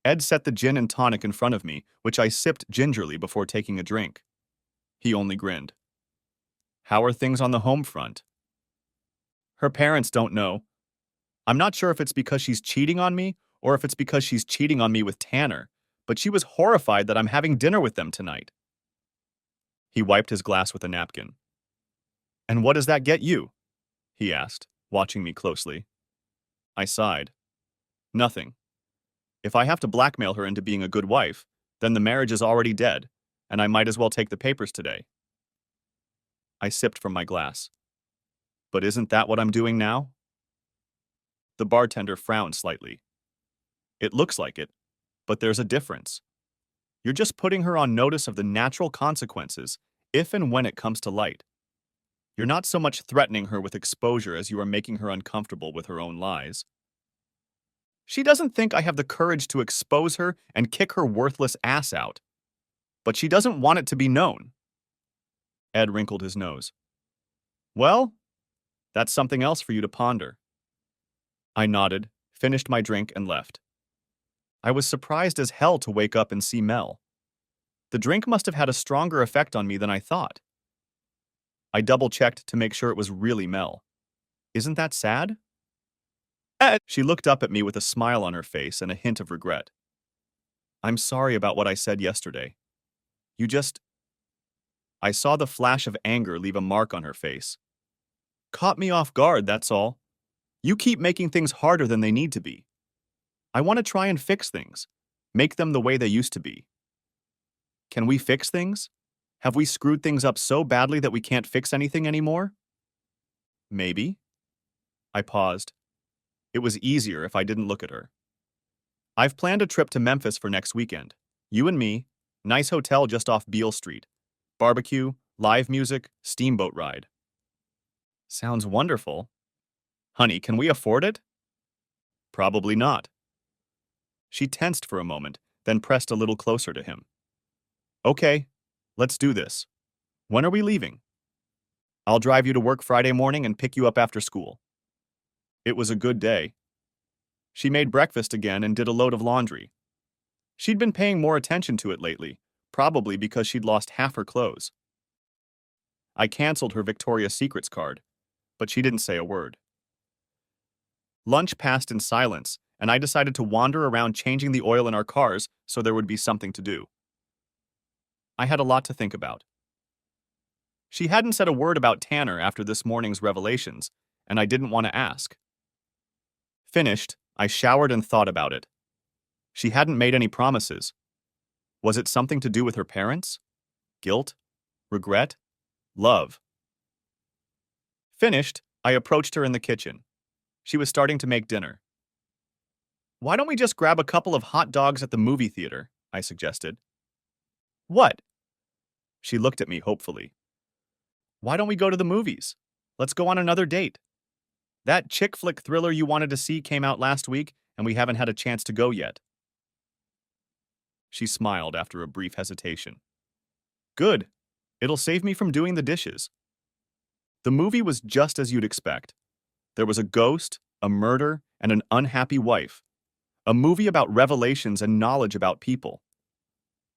Ed set the gin and tonic in front of me, which I sipped gingerly before taking a drink. He only grinned. How are things on the home front? Her parents don't know. I'm not sure if it's because she's cheating on me or if it's because she's cheating on me with Tanner, but she was horrified that I'm having dinner with them tonight. He wiped his glass with a napkin. And what does that get you? He asked, watching me closely. I sighed. Nothing. If I have to blackmail her into being a good wife, then the marriage is already dead, and I might as well take the papers today. I sipped from my glass. But isn't that what I'm doing now? The bartender frowned slightly. It looks like it, but there's a difference. You're just putting her on notice of the natural consequences if and when it comes to light. You're not so much threatening her with exposure as you are making her uncomfortable with her own lies. She doesn't think I have the courage to expose her and kick her worthless ass out. But she doesn't want it to be known. Ed wrinkled his nose. Well, that's something else for you to ponder. I nodded, finished my drink, and left. I was surprised as hell to wake up and see Mel. The drink must have had a stronger effect on me than I thought. I double-checked to make sure it was really Mel. Isn't that sad? Ed! She looked up at me with a smile on her face and a hint of regret. I'm sorry about what I said yesterday. I saw the flash of anger leave a mark on her face. Caught me off guard, that's all. You keep making things harder than they need to be. I want to try and fix things. Make them the way they used to be. Can we fix things? Have we screwed things up so badly that we can't fix anything anymore? Maybe. I paused. It was easier if I didn't look at her. I've planned a trip to Memphis for next weekend. You and me, nice hotel just off Beale Street. Barbecue, live music, steamboat ride. Sounds wonderful. Honey, can we afford it? Probably not. She tensed for a moment, then pressed a little closer to him. Okay, let's do this. When are we leaving? I'll drive you to work Friday morning and pick you up after school. It was a good day. She made breakfast again and did a load of laundry. She'd been paying more attention to it lately, probably because she'd lost half her clothes. I canceled her Victoria's Secrets card, but she didn't say a word. Lunch passed in silence, and I decided to wander around changing the oil in our cars so there would be something to do. I had a lot to think about. She hadn't said a word about Tanner after this morning's revelations, and I didn't want to ask. Finished, I showered and thought about it. She hadn't made any promises. Was it something to do with her parents? Guilt? Regret? Love? Finished, I approached her in the kitchen. She was starting to make dinner. Why don't we just grab a couple of hot dogs at the movie theater? I suggested. What? She looked at me hopefully. Why don't we go to the movies? Let's go on another date. That chick flick thriller you wanted to see came out last week, and we haven't had a chance to go yet. She smiled after a brief hesitation. Good. It'll save me from doing the dishes. The movie was just as you'd expect. There was a ghost, a murder, and an unhappy wife. A movie about revelations and knowledge about people.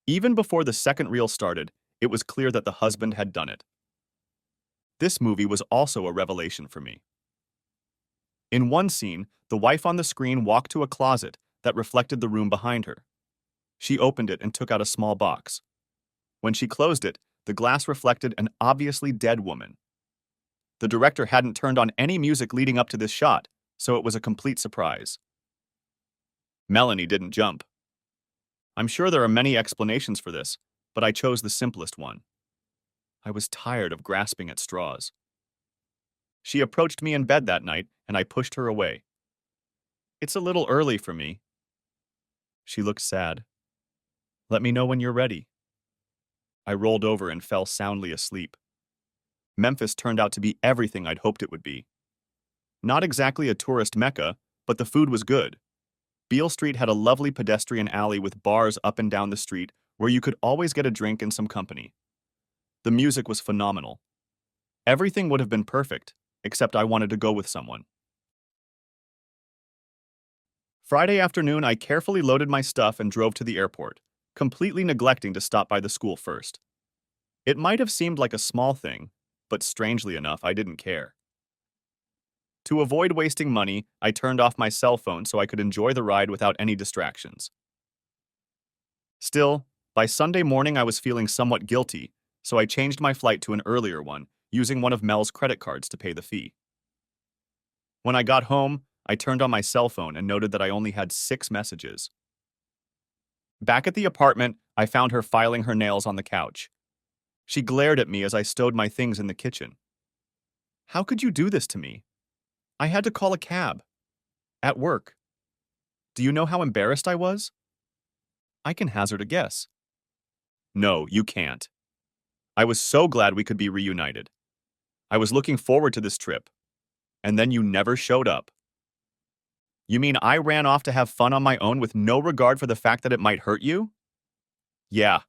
Even before the second reel started, it was clear that the husband had done it. This movie was also a revelation for me. In one scene, the wife on the screen walked to a closet that reflected the room behind her. She opened it and took out a small box. When she closed it, the glass reflected an obviously dead woman. The director hadn't turned on any music leading up to this shot, so it was a complete surprise. Melanie didn't jump. I'm sure there are many explanations for this, but I chose the simplest one. I was tired of grasping at straws. She approached me in bed that night, and I pushed her away. It's a little early for me. She looked sad. Let me know when you're ready. I rolled over and fell soundly asleep. Memphis turned out to be everything I'd hoped it would be. Not exactly a tourist mecca, but the food was good. Beale Street had a lovely pedestrian alley with bars up and down the street where you could always get a drink and some company. The music was phenomenal. Everything would have been perfect, except I wanted to go with someone. Friday afternoon, I carefully loaded my stuff and drove to the airport, completely neglecting to stop by the school first. It might have seemed like a small thing, but strangely enough, I didn't care. To avoid wasting money, I turned off my cell phone so I could enjoy the ride without any distractions. Still, by Sunday morning, I was feeling somewhat guilty, so I changed my flight to an earlier one, using one of Mel's credit cards to pay the fee. When I got home, I turned on my cell phone and noted that I only had 6 messages. Back at the apartment, I found her filing her nails on the couch. She glared at me as I stowed my things in the kitchen. How could you do this to me? I had to call a cab. At work. Do you know how embarrassed I was? I can hazard a guess. No, you can't. I was so glad we could be reunited. I was looking forward to this trip. And then you never showed up. You mean I ran off to have fun on my own with no regard for the fact that it might hurt you? Yeah,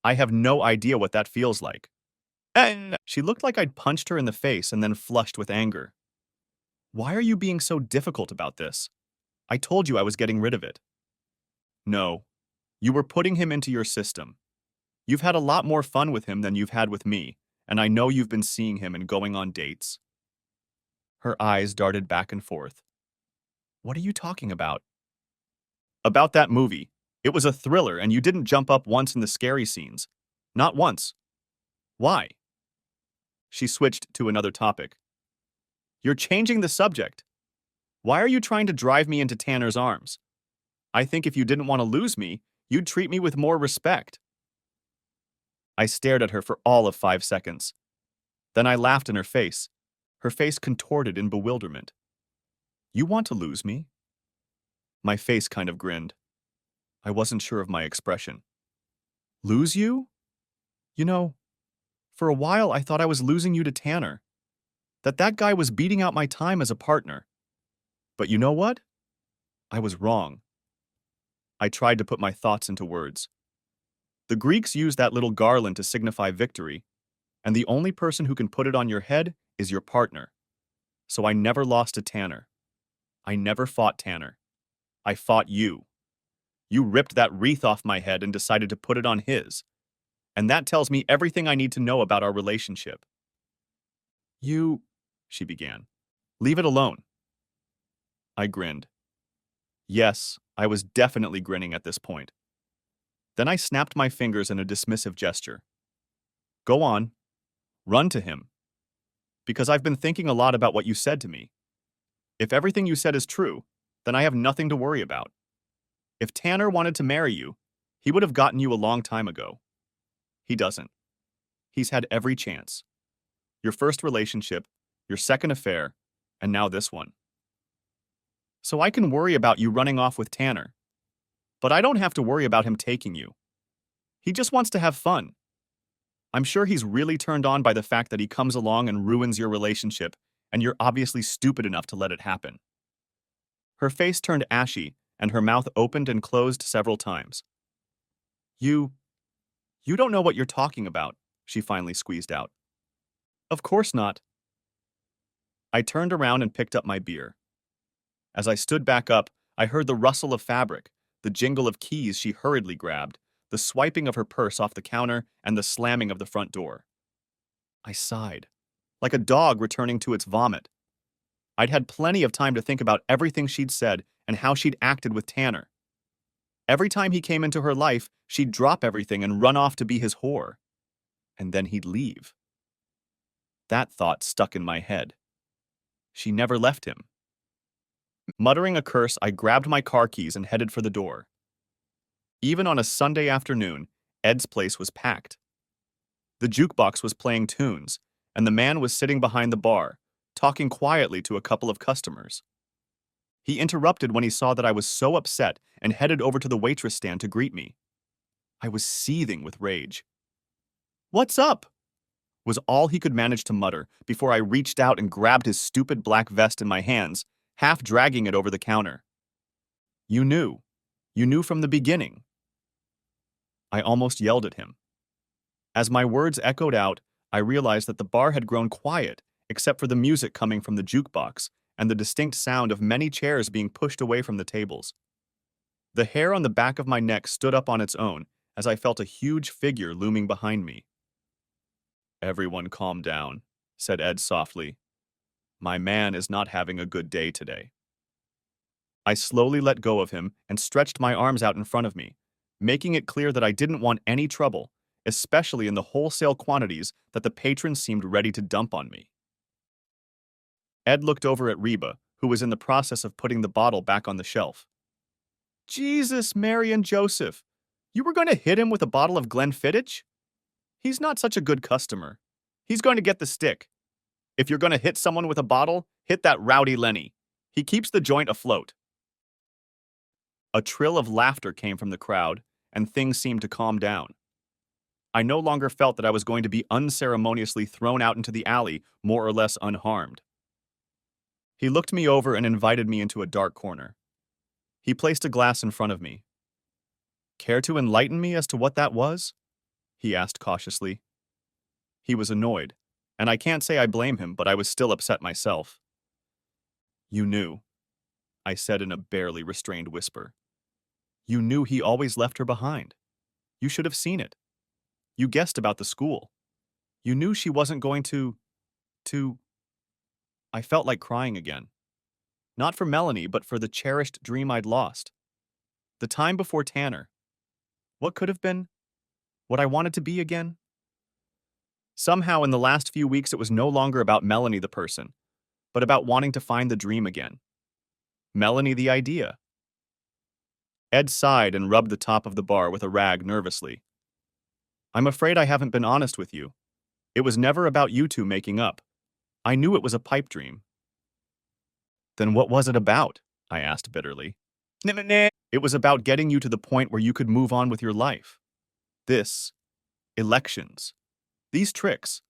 I have no idea what that feels like. She looked like I'd punched her in the face and then flushed with anger. Why are you being so difficult about this? I told you I was getting rid of it. No, you were putting him into your system. You've had a lot more fun with him than you've had with me, and I know you've been seeing him and going on dates. Her eyes darted back and forth. What are you talking about? About that movie. It was a thriller and you didn't jump up once in the scary scenes. Not once. Why? She switched to another topic. You're changing the subject. Why are you trying to drive me into Tanner's arms? I think if you didn't want to lose me, you'd treat me with more respect. I stared at her for all of 5 seconds. Then I laughed in her face contorted in bewilderment. You want to lose me? My face kind of grinned. I wasn't sure of my expression. Lose you? You know, for a while I thought I was losing you to Tanner. That guy was beating out my time as a partner. But you know what? I was wrong. I tried to put my thoughts into words. The Greeks used that little garland to signify victory, and the only person who can put it on your head is your partner. So I never lost to Tanner. I never fought Tanner. I fought you. You ripped that wreath off my head and decided to put it on his. And that tells me everything I need to know about our relationship. She began. Leave it alone. I grinned. Yes, I was definitely grinning at this point. Then I snapped my fingers in a dismissive gesture. Go on. Run to him. Because I've been thinking a lot about what you said to me. If everything you said is true, then I have nothing to worry about. If Tanner wanted to marry you, he would have gotten you a long time ago. He doesn't. He's had every chance. Your first relationship, your second affair, and now this one. So I can worry about you running off with Tanner. But I don't have to worry about him taking you. He just wants to have fun. I'm sure he's really turned on by the fact that he comes along and ruins your relationship, and you're obviously stupid enough to let it happen. Her face turned ashy, and her mouth opened and closed several times. You don't know what you're talking about, she finally squeezed out. Of course not. I turned around and picked up my beer. As I stood back up, I heard the rustle of fabric, the jingle of keys she hurriedly grabbed, the swiping of her purse off the counter, and the slamming of the front door. I sighed, like a dog returning to its vomit. I'd had plenty of time to think about everything she'd said and how she'd acted with Tanner. Every time he came into her life, she'd drop everything and run off to be his whore. And then he'd leave. That thought stuck in my head. She never left him. Muttering a curse, I grabbed my car keys and headed for the door. Even on a Sunday afternoon, Ed's place was packed. The jukebox was playing tunes, and the man was sitting behind the bar, talking quietly to a couple of customers. He interrupted when he saw that I was so upset and headed over to the waitress stand to greet me. I was seething with rage. "What's up?" was all he could manage to mutter before I reached out and grabbed his stupid black vest in my hands, half dragging it over the counter. You knew. You knew from the beginning. I almost yelled at him. As my words echoed out, I realized that the bar had grown quiet, except for the music coming from the jukebox and the distinct sound of many chairs being pushed away from the tables. The hair on the back of my neck stood up on its own as I felt a huge figure looming behind me. "Everyone calm down," said Ed softly. "My man is not having a good day today." I slowly let go of him and stretched my arms out in front of me, making it clear that I didn't want any trouble, especially in the wholesale quantities that the patrons seemed ready to dump on me. Ed looked over at Reba, who was in the process of putting the bottle back on the shelf. "Jesus, Mary, and Joseph, you were going to hit him with a bottle of Glenfiddich? He's not such a good customer. He's going to get the stick. If you're going to hit someone with a bottle, hit that rowdy Lenny. He keeps the joint afloat." A trill of laughter came from the crowd, and things seemed to calm down. I no longer felt that I was going to be unceremoniously thrown out into the alley, more or less unharmed. He looked me over and invited me into a dark corner. He placed a glass in front of me. "Care to enlighten me as to what that was?" he asked cautiously. He was annoyed, and I can't say I blame him, but I was still upset myself. "You knew," I said in a barely restrained whisper. "You knew he always left her behind. You should have seen it. You guessed about the school. You knew she wasn't going to—" I felt like crying again. Not for Melanie, but for the cherished dream I'd lost. The time before Tanner. What could have been? What I wanted to be again? Somehow in the last few weeks it was no longer about Melanie the person, but about wanting to find the dream again. Melanie the idea. Ed sighed and rubbed the top of the bar with a rag nervously. "I'm afraid I haven't been honest with you. It was never about you two making up. I knew it was a pipe dream." "Then what was it about?" I asked bitterly. "It was about getting you to the point where you could move on with your life. This, elections, these tricks.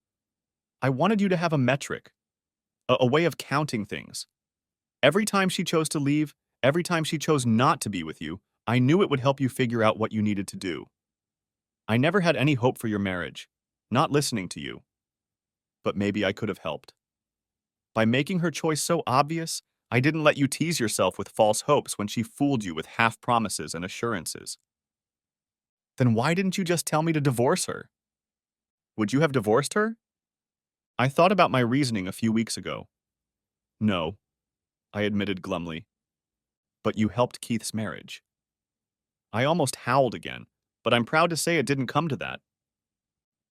I wanted you to have a metric, a way of counting things. Every time she chose to leave, every time she chose not to be with you, I knew it would help you figure out what you needed to do. I never had any hope for your marriage, not listening to you. But maybe I could have helped. By making her choice so obvious, I didn't let you tease yourself with false hopes when she fooled you with half promises and assurances. Then why didn't you just tell me to divorce her? Would you have divorced her?" I thought about my reasoning a few weeks ago. "No," I admitted glumly. "But you helped Keith's marriage." I almost howled again, but I'm proud to say it didn't come to that.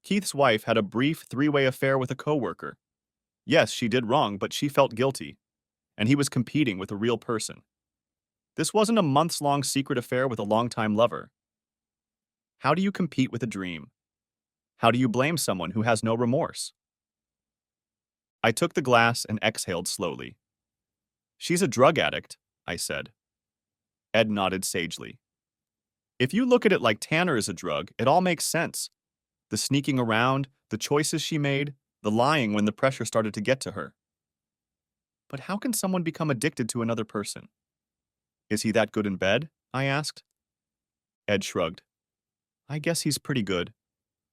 Keith's wife had a brief three-way affair with a coworker. Yes, she did wrong, but she felt guilty, and he was competing with a real person. This wasn't a months-long secret affair with a longtime lover. How do you compete with a dream? How do you blame someone who has no remorse? I took the glass and exhaled slowly. "She's a drug addict," I said. Ed nodded sagely. "If you look at it like Tanner is a drug, it all makes sense. The sneaking around, the choices she made, the lying when the pressure started to get to her. But how can someone become addicted to another person? Is he that good in bed?" I asked. Ed shrugged. "I guess he's pretty good.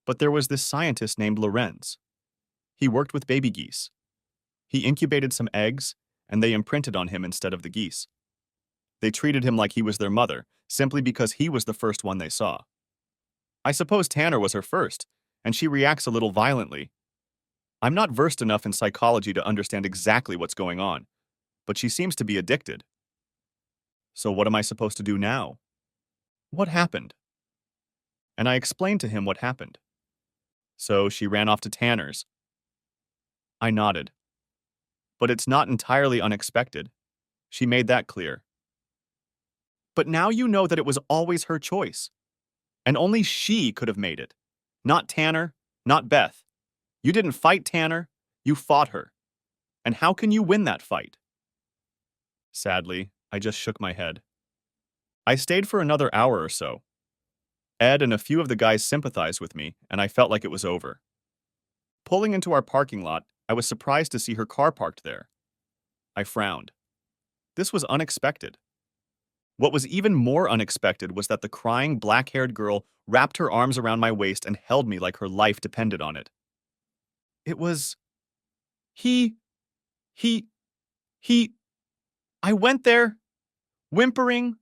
But there was this scientist named Lorenz. He worked with baby geese. He incubated some eggs, and they imprinted on him instead of the geese. They treated him like he was their mother, simply because he was the first one they saw. I suppose Tanner was her first, and she reacts a little violently. I'm not versed enough in psychology to understand exactly what's going on, but she seems to be addicted. So what am I supposed to do now? What happened?" And I explained to him what happened. "So she ran off to Tanner's." I nodded. "But it's not entirely unexpected. She made that clear. But now you know that it was always her choice. And only she could have made it. Not Tanner, not Beth. You didn't fight Tanner, you fought her. And how can you win that fight?" Sadly, I just shook my head. I stayed for another hour or so. Ed and a few of the guys sympathized with me, and I felt like it was over. Pulling into our parking lot, I was surprised to see her car parked there. I frowned. This was unexpected. What was even more unexpected was that the crying, black-haired girl wrapped her arms around my waist and held me like her life depended on it. It was... He... he... I went there, whimpering,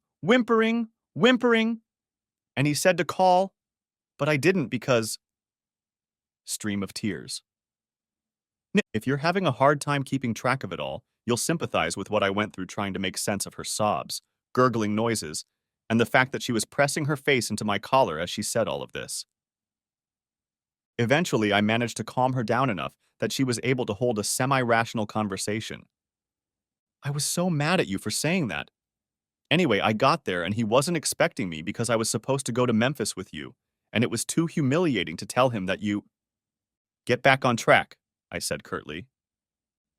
whimpering, and he said to call, but I didn't because stream of tears. If you're having a hard time keeping track of it all, you'll sympathize with what I went through trying to make sense of her sobs, gurgling noises, and the fact that she was pressing her face into my collar as she said all of this. Eventually, I managed to calm her down enough that she was able to hold a semi-rational conversation. I was so mad at you for saying that. Anyway, I got there and he wasn't expecting me because I was supposed to go to Memphis with you, and it was too humiliating to tell him that you... Get back on track, I said curtly.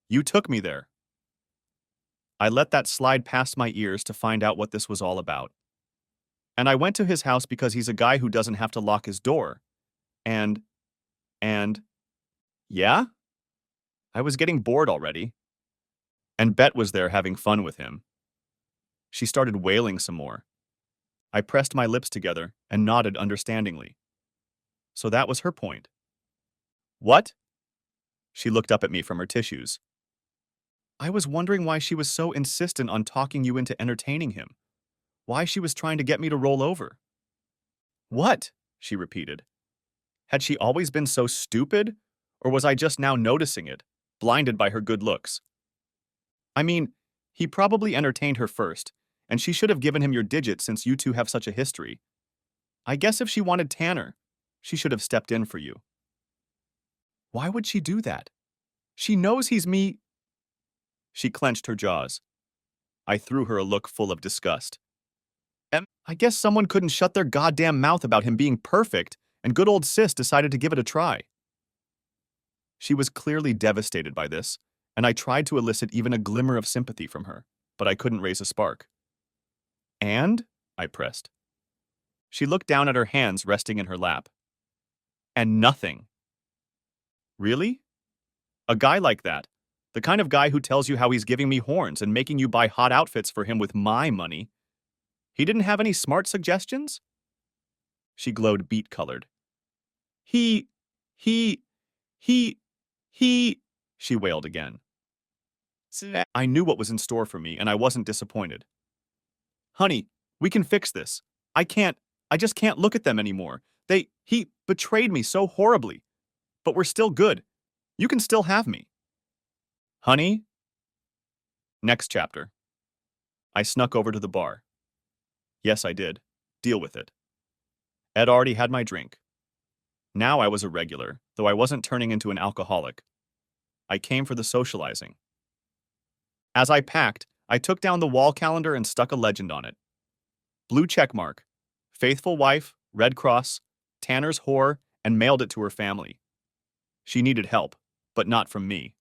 You took me there. I let that slide past my ears to find out what this was all about. And I went to his house because he's a guy who doesn't have to lock his door. And, yeah? I was getting bored already. And Beth was there having fun with him. She started wailing some more. I pressed my lips together and nodded understandingly. So that was her point. What? She looked up at me from her tissues. I was wondering why she was so insistent on talking you into entertaining him. Why she was trying to get me to roll over. What? She repeated. Had she always been so stupid? Or was I just now noticing it, blinded by her good looks? I mean, he probably entertained her first, and she should have given him your digits since you two have such a history. I guess if she wanted Tanner, she should have stepped in for you. Why would she do that? She knows he's me. She clenched her jaws. I threw her a look full of disgust. I guess someone couldn't shut their goddamn mouth about him being perfect, and good old sis decided to give it a try. She was clearly devastated by this, and I tried to elicit even a glimmer of sympathy from her, but I couldn't raise a spark. And? I pressed. She looked down at her hands resting in her lap. And nothing. Really? A guy like that, the kind of guy who tells you how he's giving me horns and making you buy hot outfits for him with my money, he didn't have any smart suggestions? She glowed beet-colored. He, she wailed again. I knew what was in store for me, and I wasn't disappointed. Honey, we can fix this. I just can't look at them anymore. He betrayed me so horribly. But we're still good. You can still have me. Honey? Next chapter. I snuck over to the bar. Yes, I did. Deal with it. Ed already had my drink. Now I was a regular, though I wasn't turning into an alcoholic. I came for the socializing. As I packed, I took down the wall calendar and stuck a legend on it. Blue check mark, faithful wife, Red Cross, Tanner's whore, and mailed it to her family. She needed help, but not from me.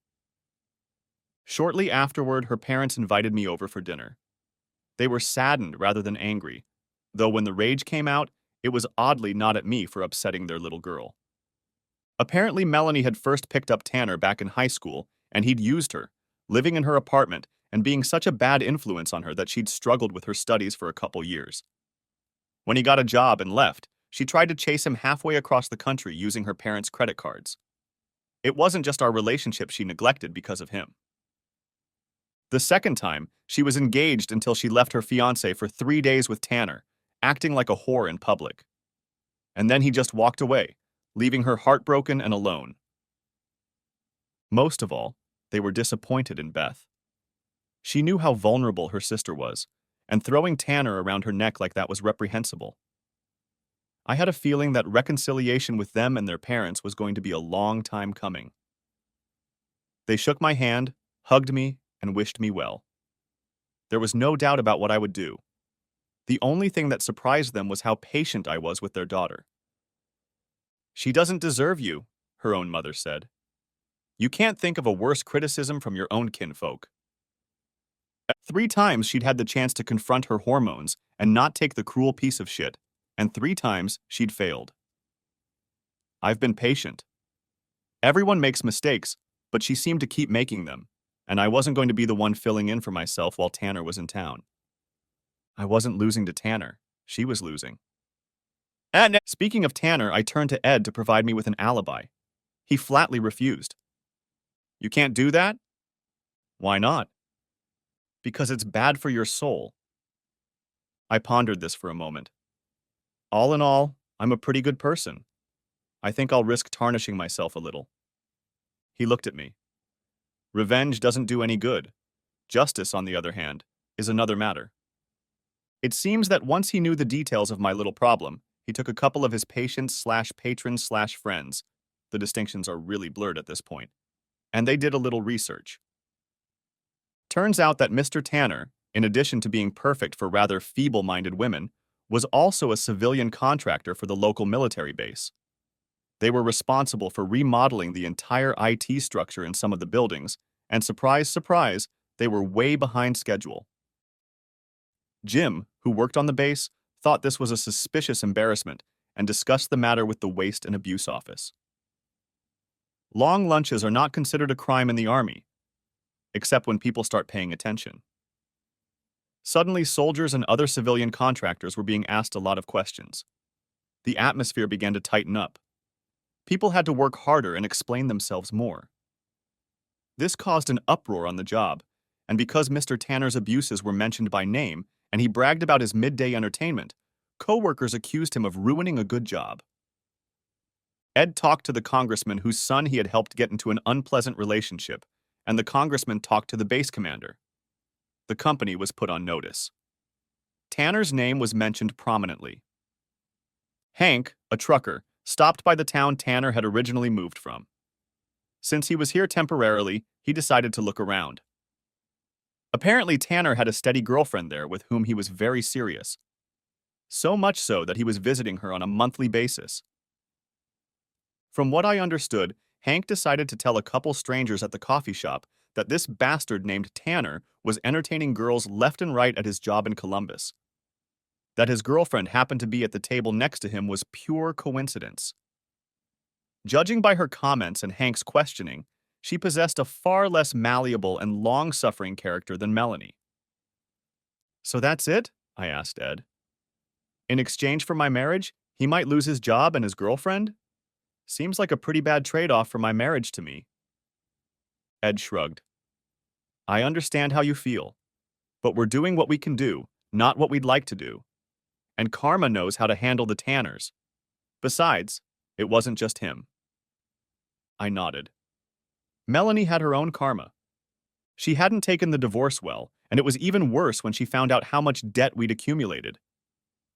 Shortly afterward, her parents invited me over for dinner. They were saddened rather than angry, though when the rage came out, it was oddly not at me for upsetting their little girl. Apparently, Melanie had first picked up Tanner back in high school, and he'd used her, living in her apartment and being such a bad influence on her that she'd struggled with her studies for a couple years. When he got a job and left, she tried to chase him halfway across the country using her parents' credit cards. It wasn't just our relationship she neglected because of him. The second time, she was engaged until she left her fiancé for 3 days with Tanner, acting like a whore in public. And then he just walked away, leaving her heartbroken and alone. Most of all, they were disappointed in Beth. She knew how vulnerable her sister was, and throwing Tanner around her neck like that was reprehensible. I had a feeling that reconciliation with them and their parents was going to be a long time coming. They shook my hand, hugged me, and wished me well. There was no doubt about what I would do. The only thing that surprised them was how patient I was with their daughter. She doesn't deserve you, her own mother said. You can't think of a worse criticism from your own kinfolk. 3 times she'd had the chance to confront her hormones and not take the cruel piece of shit, and 3 times she'd failed. I've been patient. Everyone makes mistakes, but she seemed to keep making them, and I wasn't going to be the one filling in for myself while Tanner was in town. I wasn't losing to Tanner. She was losing. And speaking of Tanner, I turned to Ed to provide me with an alibi. He flatly refused. You can't do that? Why not? Because it's bad for your soul. I pondered this for a moment. All in all, I'm a pretty good person. I think I'll risk tarnishing myself a little. He looked at me. Revenge doesn't do any good. Justice, on the other hand, is another matter. It seems that once he knew the details of my little problem, he took a couple of his patients/patrons/friends, the distinctions are really blurred at this point, and they did a little research. Turns out that Mr. Tanner, in addition to being perfect for rather feeble-minded women, was also a civilian contractor for the local military base. They were responsible for remodeling the entire IT structure in some of the buildings, and surprise, surprise, they were way behind schedule. Jim, who worked on the base, thought this was a suspicious embarrassment and discussed the matter with the Waste and Abuse Office. Long lunches are not considered a crime in the Army, except when people start paying attention. Suddenly, soldiers and other civilian contractors were being asked a lot of questions. The atmosphere began to tighten up. People had to work harder and explain themselves more. This caused an uproar on the job, and because Mr. Tanner's abuses were mentioned by name and he bragged about his midday entertainment, co-workers accused him of ruining a good job. Ed talked to the congressman whose son he had helped get into an unpleasant relationship, and the congressman talked to the base commander. The company was put on notice. Tanner's name was mentioned prominently. Hank, a trucker, stopped by the town Tanner had originally moved from. Since he was here temporarily, he decided to look around. Apparently, Tanner had a steady girlfriend there with whom he was very serious. So much so that he was visiting her on a monthly basis. From what I understood, Hank decided to tell a couple strangers at the coffee shop that this bastard named Tanner was entertaining girls left and right at his job in Columbus. That his girlfriend happened to be at the table next to him was pure coincidence. Judging by her comments and Hank's questioning, she possessed a far less malleable and long-suffering character than Melanie. "So that's it?" I asked Ed. "In exchange for my marriage, he might lose his job and his girlfriend? Seems like a pretty bad trade-off for my marriage to me." Ed shrugged. "I understand how you feel, but we're doing what we can do, not what we'd like to do. And karma knows how to handle the Tanners. Besides, it wasn't just him." I nodded. Melanie had her own karma. She hadn't taken the divorce well, and it was even worse when she found out how much debt we'd accumulated.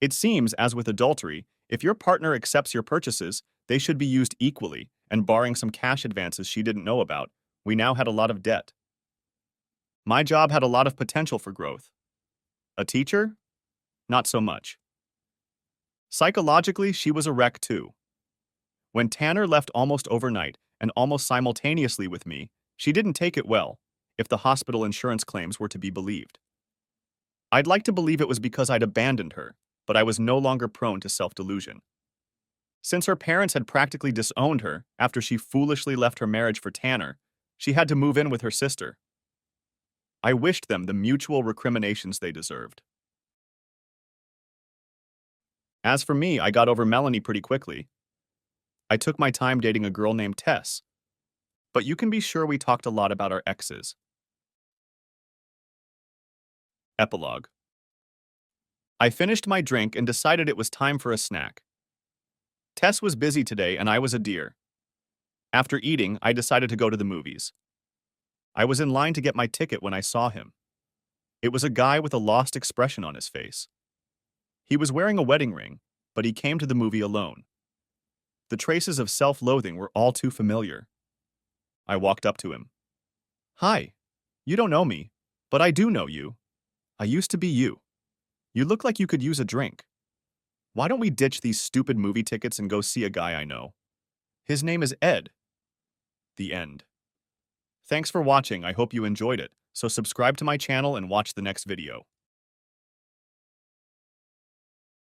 It seems, as with adultery, if your partner accepts your purchases, they should be used equally, and barring some cash advances she didn't know about, we now had a lot of debt. My job had a lot of potential for growth. A teacher? Not so much. Psychologically, she was a wreck too. When Tanner left almost overnight and almost simultaneously with me, she didn't take it well, if the hospital insurance claims were to be believed. I'd like to believe it was because I'd abandoned her, but I was no longer prone to self-delusion. Since her parents had practically disowned her after she foolishly left her marriage for Tanner, she had to move in with her sister. I wished them the mutual recriminations they deserved. As for me, I got over Melanie pretty quickly. I took my time dating a girl named Tess, but you can be sure we talked a lot about our exes. Epilogue. I finished my drink and decided it was time for a snack. Tess was busy today and I was a deer. After eating, I decided to go to the movies. I was in line to get my ticket when I saw him. It was a guy with a lost expression on his face. He was wearing a wedding ring, but he came to the movie alone. The traces of self-loathing were all too familiar. I walked up to him. "Hi, you don't know me, but I do know you. I used to be you. You look like you could use a drink. Why don't we ditch these stupid movie tickets and go see a guy I know? His name is Ed." The end. Thanks for watching. I hope you enjoyed it. So subscribe to my channel and watch the next video.